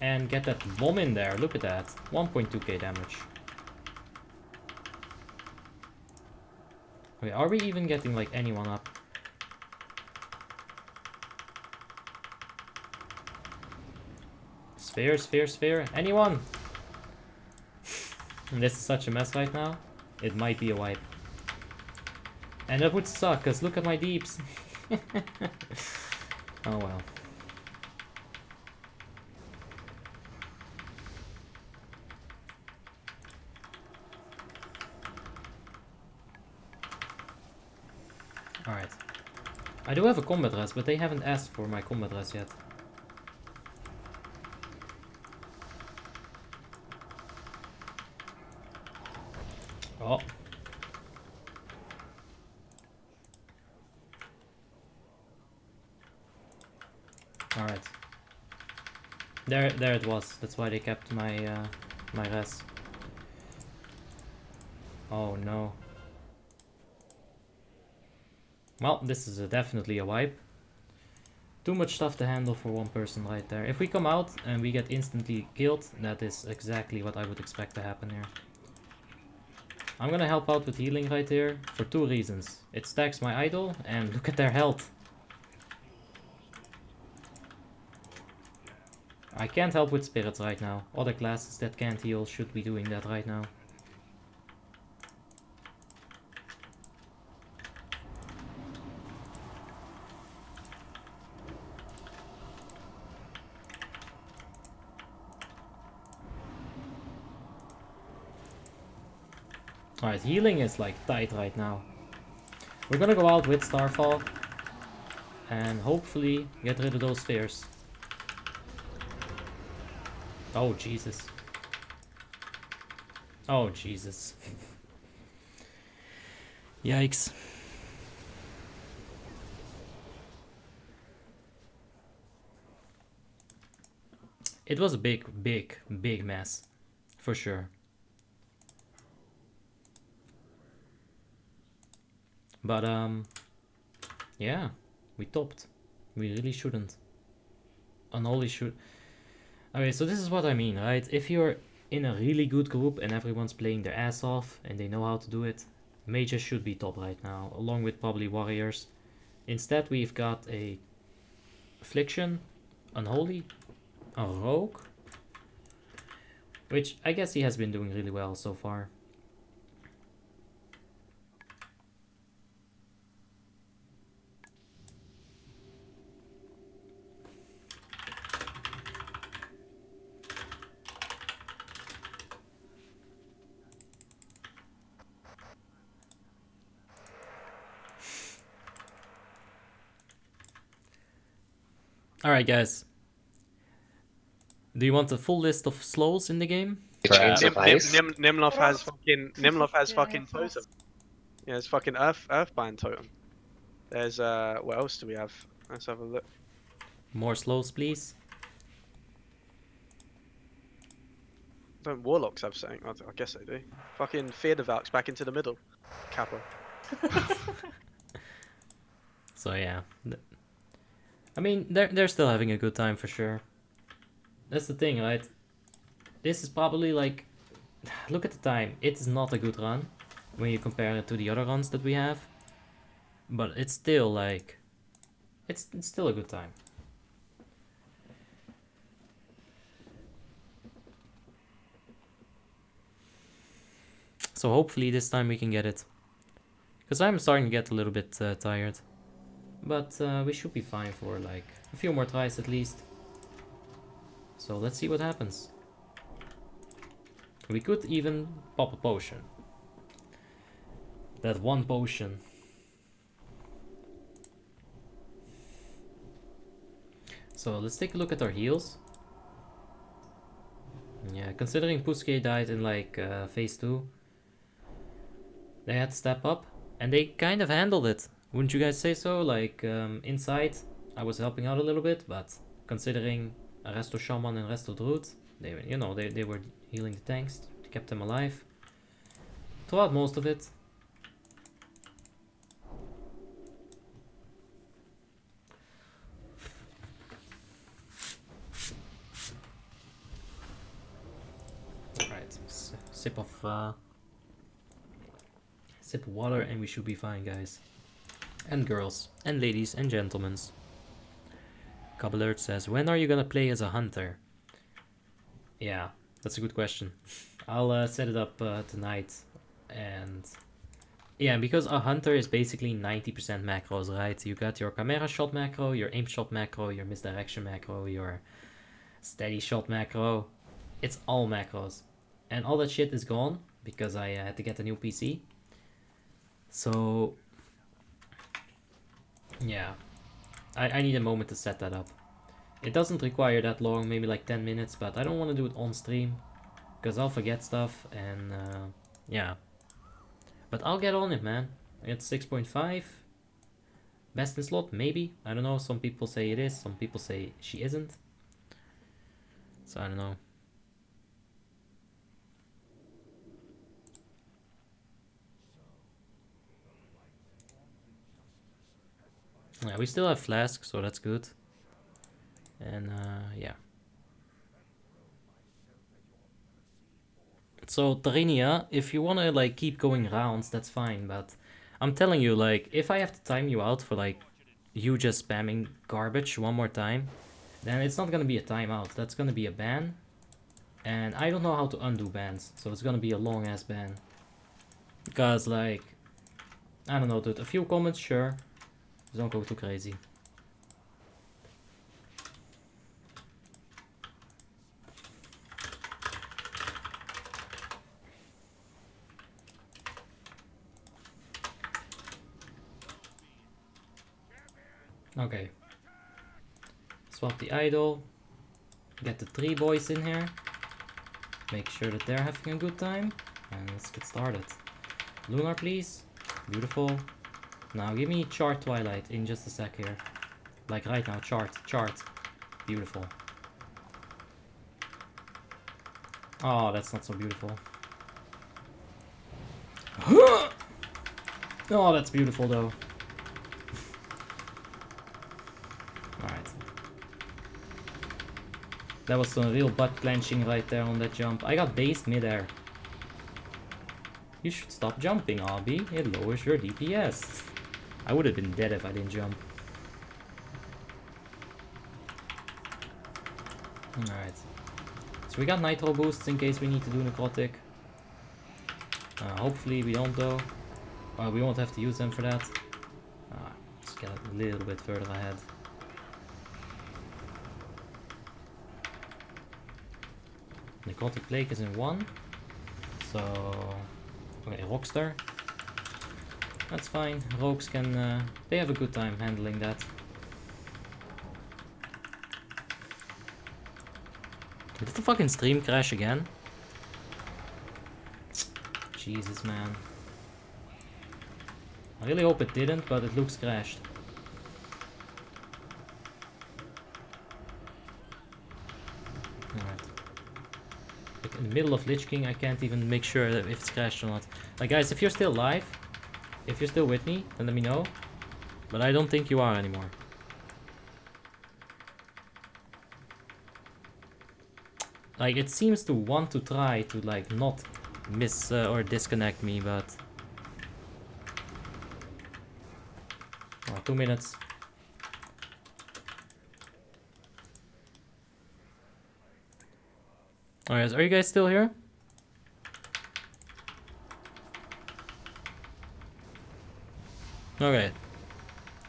And get that bomb in there. Look at that. 1.2k damage. Wait, are we even getting like anyone up? Sphere, sphere, sphere. Anyone? This is such a mess right now. It might be a wipe. And that would suck, because look at my deeps. Oh well. Alright. I do have a combat res, but they haven't asked for my combat res yet. Oh. Alright. There it was. That's why they kept my my res. Oh no. Well, this is definitely a wipe. Too much stuff to handle for one person right there. If we come out and we get instantly killed, that is exactly what I would expect to happen here. I'm gonna help out with healing right here for two reasons. It stacks my idol, and look at their health. I can't help with spirits right now. Other classes that can't heal should be doing that right now. Alright, healing is like tight right now. We're gonna go out with Starfall and hopefully get rid of those spheres. Oh Jesus. Oh Jesus. Yikes. It was a big mess. For sure. But yeah, we topped. We really shouldn't. Unholy should. Okay, so this is what I mean, right? If you're in a really good group and everyone's playing their ass off and they know how to do it, mages should be top right now, along with probably warriors. Instead, we've got a affliction, unholy, a rogue, which I guess he has been doing really well so far. Alright guys, do you want a full list of slows in the game? Nimlov has fucking totem. Yeah, it's fucking Earthbind totem. There's what else do we have? Let's have a look. More slows please. Don't Warlocks have something? I guess they do. Fucking Fear the Valks back into the middle. Kappa. So yeah. I mean, they're still having a good time for sure. That's the thing, right? This is probably like... Look at the time. It is not a good run when you compare it to the other runs that we have. But it's still like, it's still a good time. So hopefully this time we can get it. Because I'm starting to get a little bit tired. But we should be fine for like a few more tries at least. So let's see what happens. We could even pop a potion. That one potion. So let's take a look at our heals. Yeah, considering Pusuke died in like phase 2, they had to step up and they kind of handled it. Wouldn't you guys say so? Like inside, I was helping out a little bit, but considering Resto Shaman and Resto Druid, they were, you know, they were healing the tanks, kept them alive. Throughout most of it. Alright, sip of water and we should be fine, guys. And girls, and ladies, and gentlemen. Cobalert says, when are you gonna play as a hunter? Yeah, that's a good question. I'll set it up tonight. And yeah, because a hunter is basically 90% macros, right? You got your camera shot macro, your aim shot macro, your misdirection macro, your steady shot macro. It's all macros. And all that shit is gone because I had to get a new PC. So yeah, I need a moment to set that up. It doesn't require that long, maybe like 10 minutes, but I don't want to do it on stream because I'll forget stuff and yeah. But I'll get on it, man. It's 6.5. Best in slot, maybe. I don't know. Some people say it is, some people say she isn't. So I don't know. Yeah, we still have Flask, so that's good. And yeah. So Tarinia, if you wanna like keep going rounds, that's fine, but I'm telling you, like, if I have to time you out for like you just spamming garbage one more time, then it's not gonna be a timeout, that's gonna be a ban. And I don't know how to undo bans, so it's gonna be a long ass ban. Because like, I don't know dude, a few comments, sure. Just don't go too crazy. Okay. Swap the idol. Get the 3 boys in here. Make sure that they're having a good time. And let's get started. Lunar, please. Beautiful. Now give me chart Twilight in just a sec here. Like right now, chart. Beautiful. Oh, that's not so beautiful. Oh, that's beautiful though. Alright. That was some real butt clenching right there on that jump. I got dazed midair. You should stop jumping, Obby. It lowers your DPS. I would have been dead if I didn't jump. Alright. So we got nitro boosts in case we need to do necrotic. Hopefully we don't though. We won't have to use them for that. Let's get a little bit further ahead. Necrotic Plague is in 1. So... okay, Rockstar. That's fine. Rogues can... they have a good time handling that. Did the fucking stream crash again? Jesus, man. I really hope it didn't, but it looks crashed. Alright. Like in the middle of Lich King, I can't even make sure if it's crashed or not. Like guys, if you're still live, if you're still with me, then let me know. But I don't think you are anymore. Like it seems to want to try to like not miss or disconnect me, but Oh, 2 minutes. Alright, are you guys still here? Okay.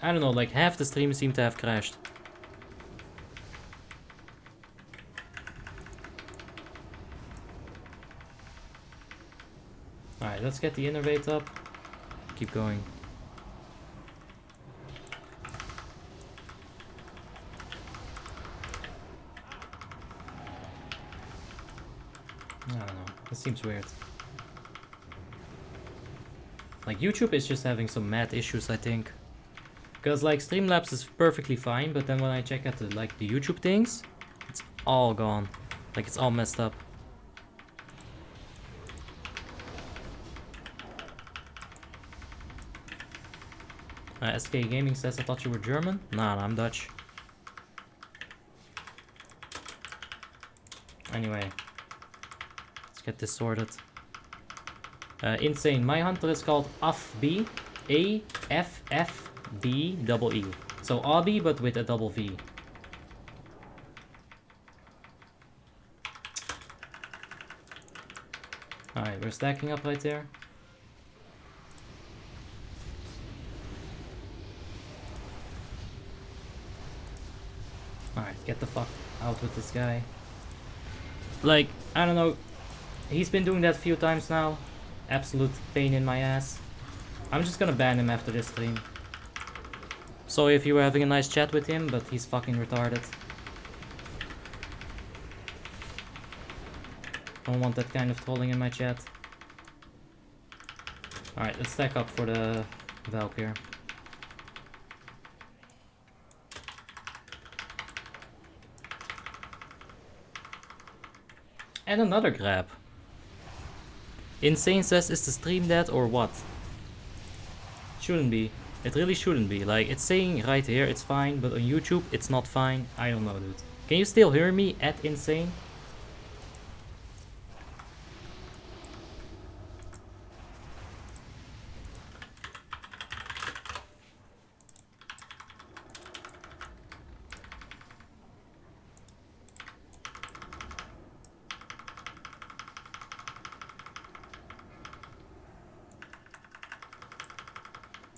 I don't know, like half the stream seemed to have crashed. Alright, let's get the innervate up. Keep going. I don't know, this seems weird. Like YouTube is just having some mad issues, I think. Because like Streamlabs is perfectly fine, but then when I check out the YouTube things, it's all gone. Like it's all messed up. SK Gaming says, I thought you were German? Nah, I'm Dutch. Anyway, let's get this sorted. Insane. My hunter is called Affbee. A-F-F-B-E-E. So Abby, but with a double V. Alright, we're stacking up right there. Alright, get the fuck out with this guy. Like, I don't know. He's been doing that a few times now. Absolute pain in my ass. I'm just gonna ban him after this stream. Sorry if you were having a nice chat with him, but he's fucking retarded. Don't want that kind of trolling in my chat. Alright, let's stack up for the Valk here. And another grab. Insane says, is the stream dead or what? Shouldn't be. It really shouldn't be. Like, it's saying right here it's fine, but on YouTube it's not fine. I don't know, dude. Can you still hear me at Insane?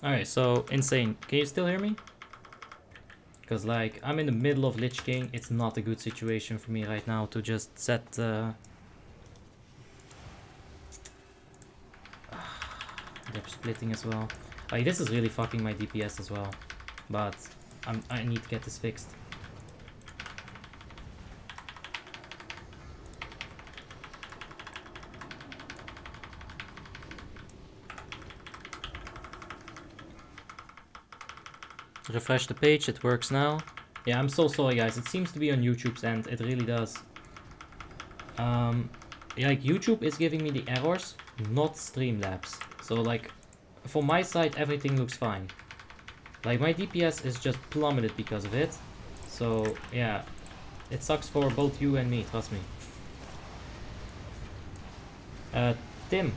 Alright, so Insane, can you still hear me? Because like, I'm in the middle of Lich King, it's not a good situation for me right now to just set They're splitting as well. Like, this is really fucking my DPS as well. But I need to get this fixed. Refresh the page, it works now. Yeah, I'm so sorry guys, it seems to be on YouTube's end, it really does. Like YouTube is giving me the errors, not Streamlabs. So like, from my side everything looks fine. Like my DPS is just plummeted because of it. So yeah, it sucks for both you and me, trust me. Tim.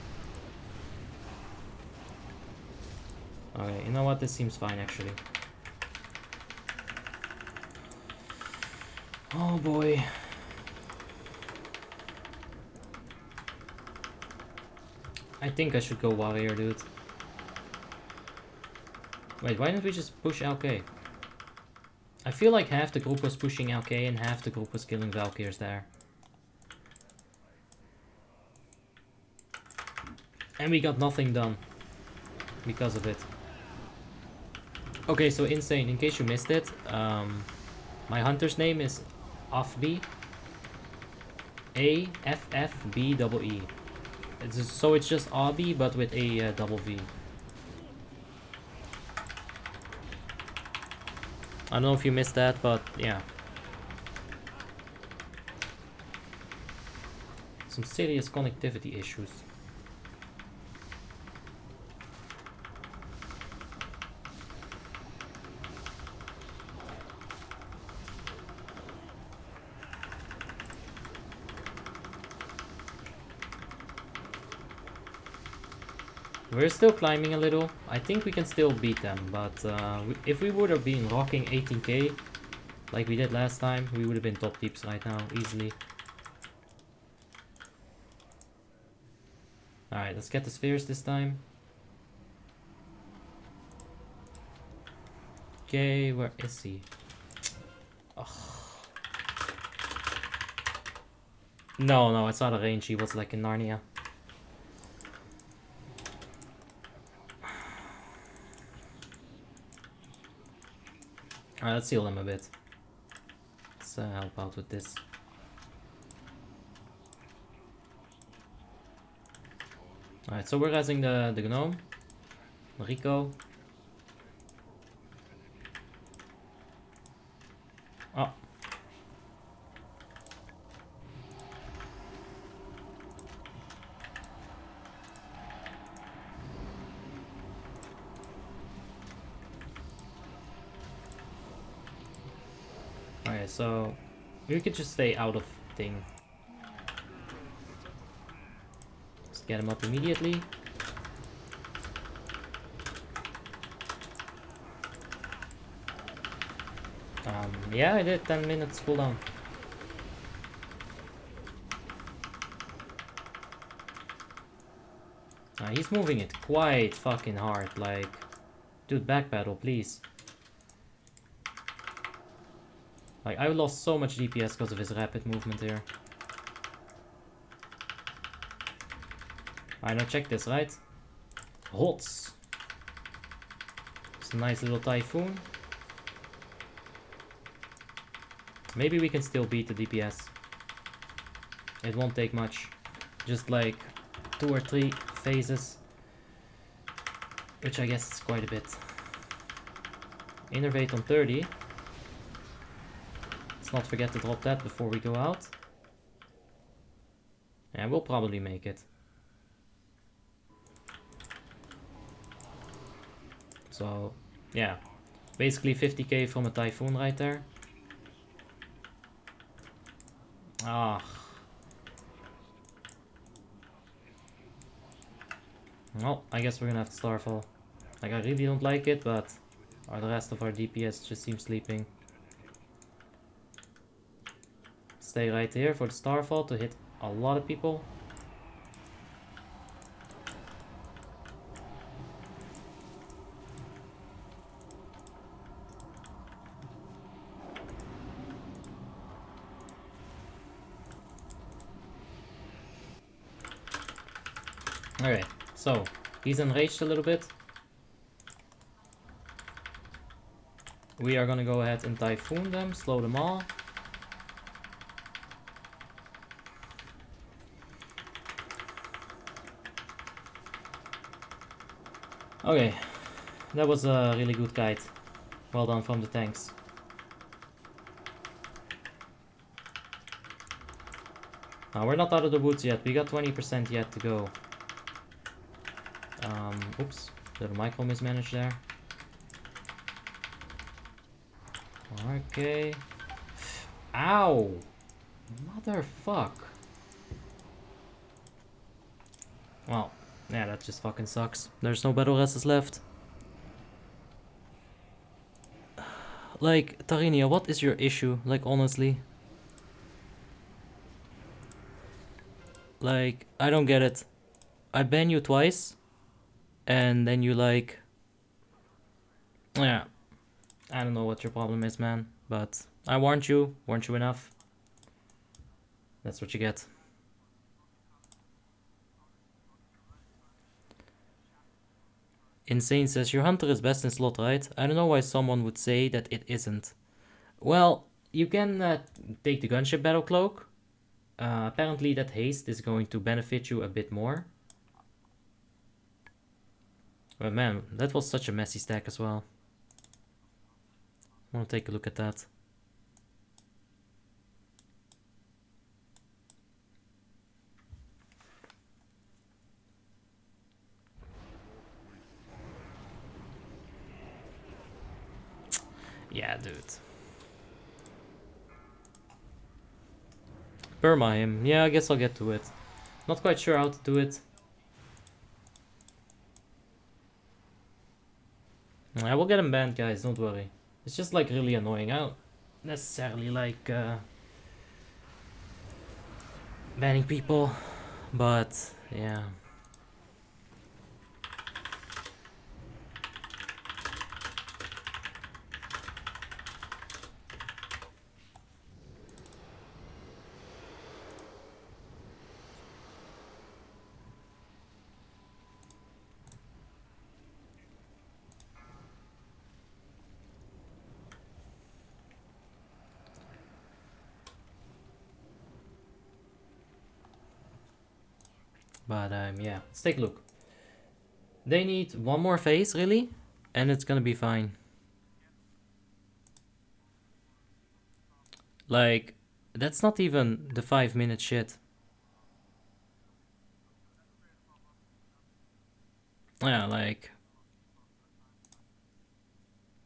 Okay, you know what, this seems fine actually. Oh boy. I think I should go warrior, dude. Wait, why don't we just push LK? I feel like half the group was pushing LK and half the group was killing Valkyrs there. And we got nothing done because of it. Okay, so Insane, in case you missed it, my hunter's name is Affbee. A-F-F-B-E-E. So it's just Abby, but with a double V. I don't know if you missed that, but yeah. Some serious connectivity issues. We're still climbing a little. I think we can still beat them, but if we would have been rocking 18k like we did last time, we would have been top deeps right now, easily. Alright, let's get the spheres this time. Okay, where is he? Oh. No, it's out of range. He was like in Narnia. Alright, let's heal him a bit. Let's help out with this. Alright, so we're raising the gnome. Rico. Oh. Alright, so you could just stay out of thing. Just get him up immediately. Yeah, I did 10 minutes cooldown. He's moving it quite fucking hard, like, dude, backpedal, please. Like, I lost so much DPS because of his rapid movement here. Alright, now check this, right? Hots. It's a nice little typhoon. Maybe we can still beat the DPS. It won't take much. Just like 2 or 3 phases. Which I guess is quite a bit. Innervate on 30. Let's not forget to drop that before we go out. And we'll probably make it. So, yeah. Basically 50k from a typhoon right there. Ah. Well, I guess we're gonna have to Starfall. Like, I really don't like it, but the rest of our DPS just seems sleeping. Stay right here for the Starfall to hit a lot of people. Okay, so he's enraged a little bit. We are gonna go ahead and Typhoon them, slow them all. Okay, that was a really good guide. Well done from the tanks. Now we're not out of the woods yet, we got 20% yet to go. Oops, little micro mismanaged there. Okay. Ow! Motherfuck. Well, yeah, that just fucking sucks. There's no battle resses left. Like, Tarinia, what is your issue? Like, honestly. Like, I don't get it. I ban you twice. And then you like... Yeah. I don't know what your problem is, man. But I warned you enough. That's what you get. Insane says, your hunter is best in slot, right? I don't know why someone would say that it isn't. Well, you can take the gunship battle cloak. Apparently that haste is going to benefit you a bit more. But man, that was such a messy stack as well. I want to take a look at that. Yeah, dude. Perma him. Yeah, I guess I'll get to it. Not quite sure how to do it. I will get him banned, guys, don't worry. It's just like really annoying. I don't necessarily like banning people, but yeah. But yeah, let's take a look. They need one more phase, really, and it's gonna be fine. Like, that's not even the 5-minute shit. Yeah, like,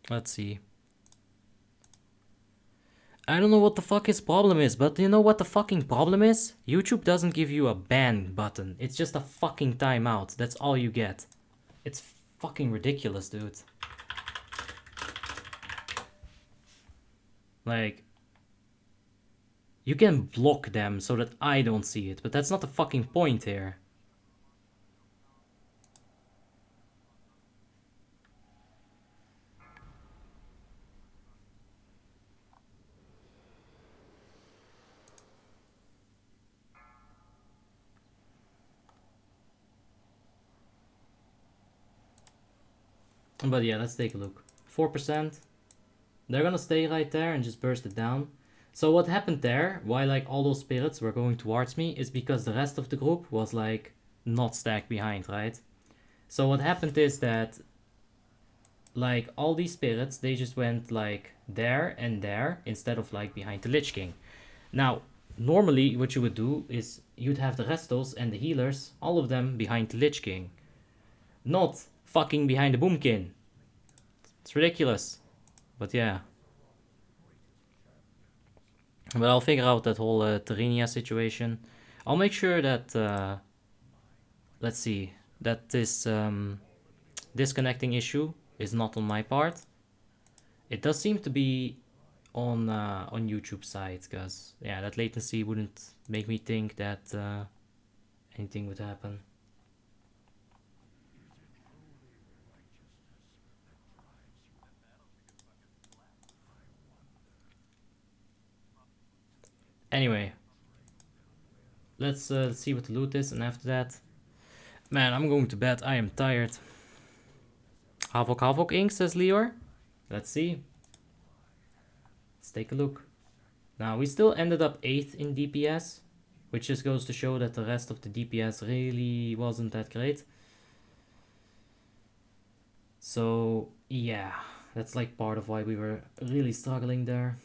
let's see. I don't know what the fuck his problem is, but you know what the fucking problem is? YouTube doesn't give you a ban button. It's just a fucking timeout. That's all you get. It's fucking ridiculous, dude. Like, you can block them so that I don't see it, but that's not the fucking point here. But yeah, let's take a look. 4%. They're gonna stay right there and just burst it down. So what happened there, why like all those spirits were going towards me, is because the rest of the group was like not stacked behind, right? So what happened is that like all these spirits, they just went like there and there instead of like behind the Lich King. Now, normally what you would do is you'd have the Restos and the healers, all of them behind the Lich King. Not fucking behind the Boomkin. It's ridiculous. But yeah. But I'll figure out that whole Terenia situation. I'll make sure that, let's see, that this disconnecting issue is not on my part. It does seem to be on YouTube side, because yeah, that latency wouldn't make me think that anything would happen. Anyway, let's see what the loot is, and after that, man, I'm going to bed. I am tired. Havoc Inc. says Leor. Let's see. Let's take a look. Now, we still ended up 8th in DPS, which just goes to show that the rest of the DPS really wasn't that great. So, yeah, that's like part of why we were really struggling there.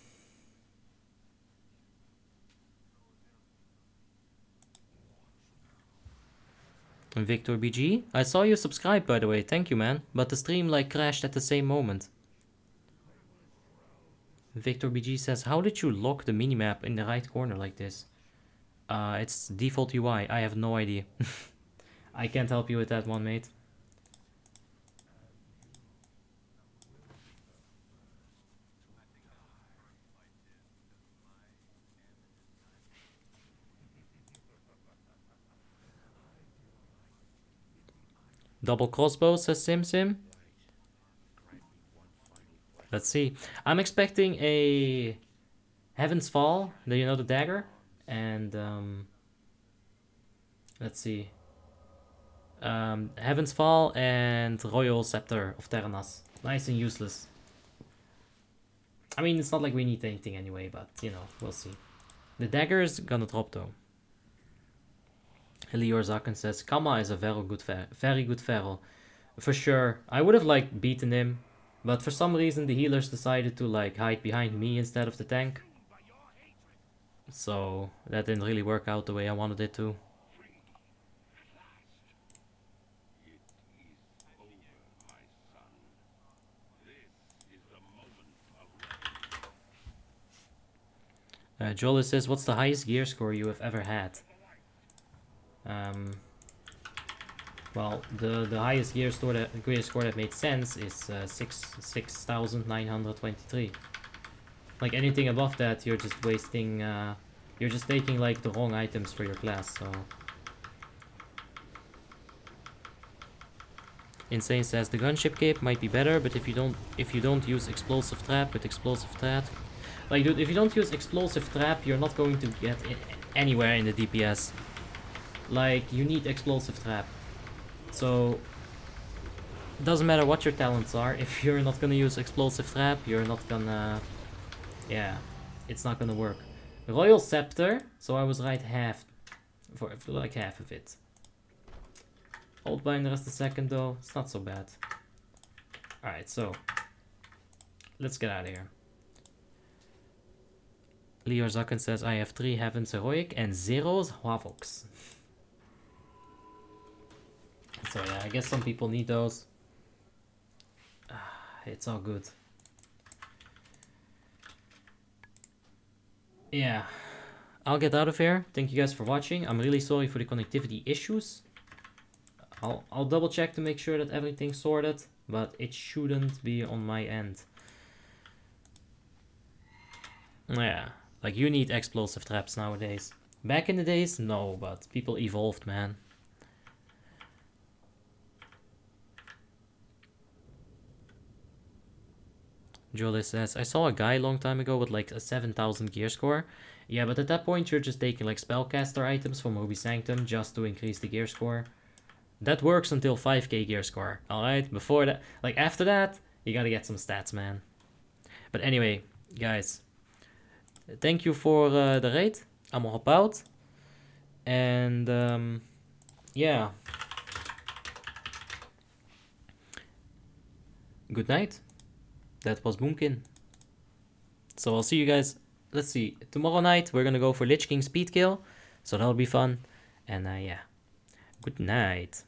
Victor BG, I saw you subscribe, by the way, thank you, man, but the stream like crashed at the same moment. Victor BG says, how did you lock the minimap in the right corner like this? It's default UI, I have no idea. I can't help you with that one, mate. Double crossbow, says SimSim. Let's see. I'm expecting a Heaven's Fall, you know, the dagger, and let's see. Heaven's Fall and Royal Scepter of Terranas. Nice and useless. I mean, it's not like we need anything anyway, but you know, we'll see. The dagger is gonna drop though. Elior Zaken says, Kama is a very good feral. For sure. I would have like beaten him, but for some reason the healers decided to like hide behind me instead of the tank. So that didn't really work out the way I wanted it to. Joel says, what's the highest gear score you have ever had? Well, the highest gear score that made sense is 6,923. Like anything above that, you're just wasting. You're just taking like the wrong items for your class. So. Insane says the gunship cape might be better, but if you don't use explosive trap with explosive trap, like dude, if you don't use explosive trap, you're not going to get anywhere in the DPS. Like you need explosive trap. So doesn't matter what your talents are, if you're not gonna use explosive trap, you're not gonna, yeah, it's not gonna work. Royal Scepter, so I was right for like half of it. Hold binder as the second though, it's not so bad. Alright, so let's get out of here. Leo Zakken says I have 3 Heavens Heroic and 0 Havocs. So yeah, I guess some people need those. It's all good. Yeah, I'll get out of here. Thank you guys for watching. I'm really sorry for the connectivity issues. I'll double check to make sure that everything's sorted, but it shouldn't be on my end. Yeah, like you need explosive traps nowadays. Back in the days, no, but people evolved, man. Jolie says, I saw a guy a long time ago with like a 7,000 gear score. Yeah, but at that point you're just taking like spellcaster items from Ruby Sanctum just to increase the gear score. That works until 5k gear score, alright? Before that, like after that, you gotta get some stats, man. But anyway, guys, thank you for the raid. I'm gonna hop out. And yeah. Good night. That was Boomkin. So I'll see you guys, let's see, tomorrow night we're gonna go for Lich King speed kill. So that'll be fun. And yeah, good night.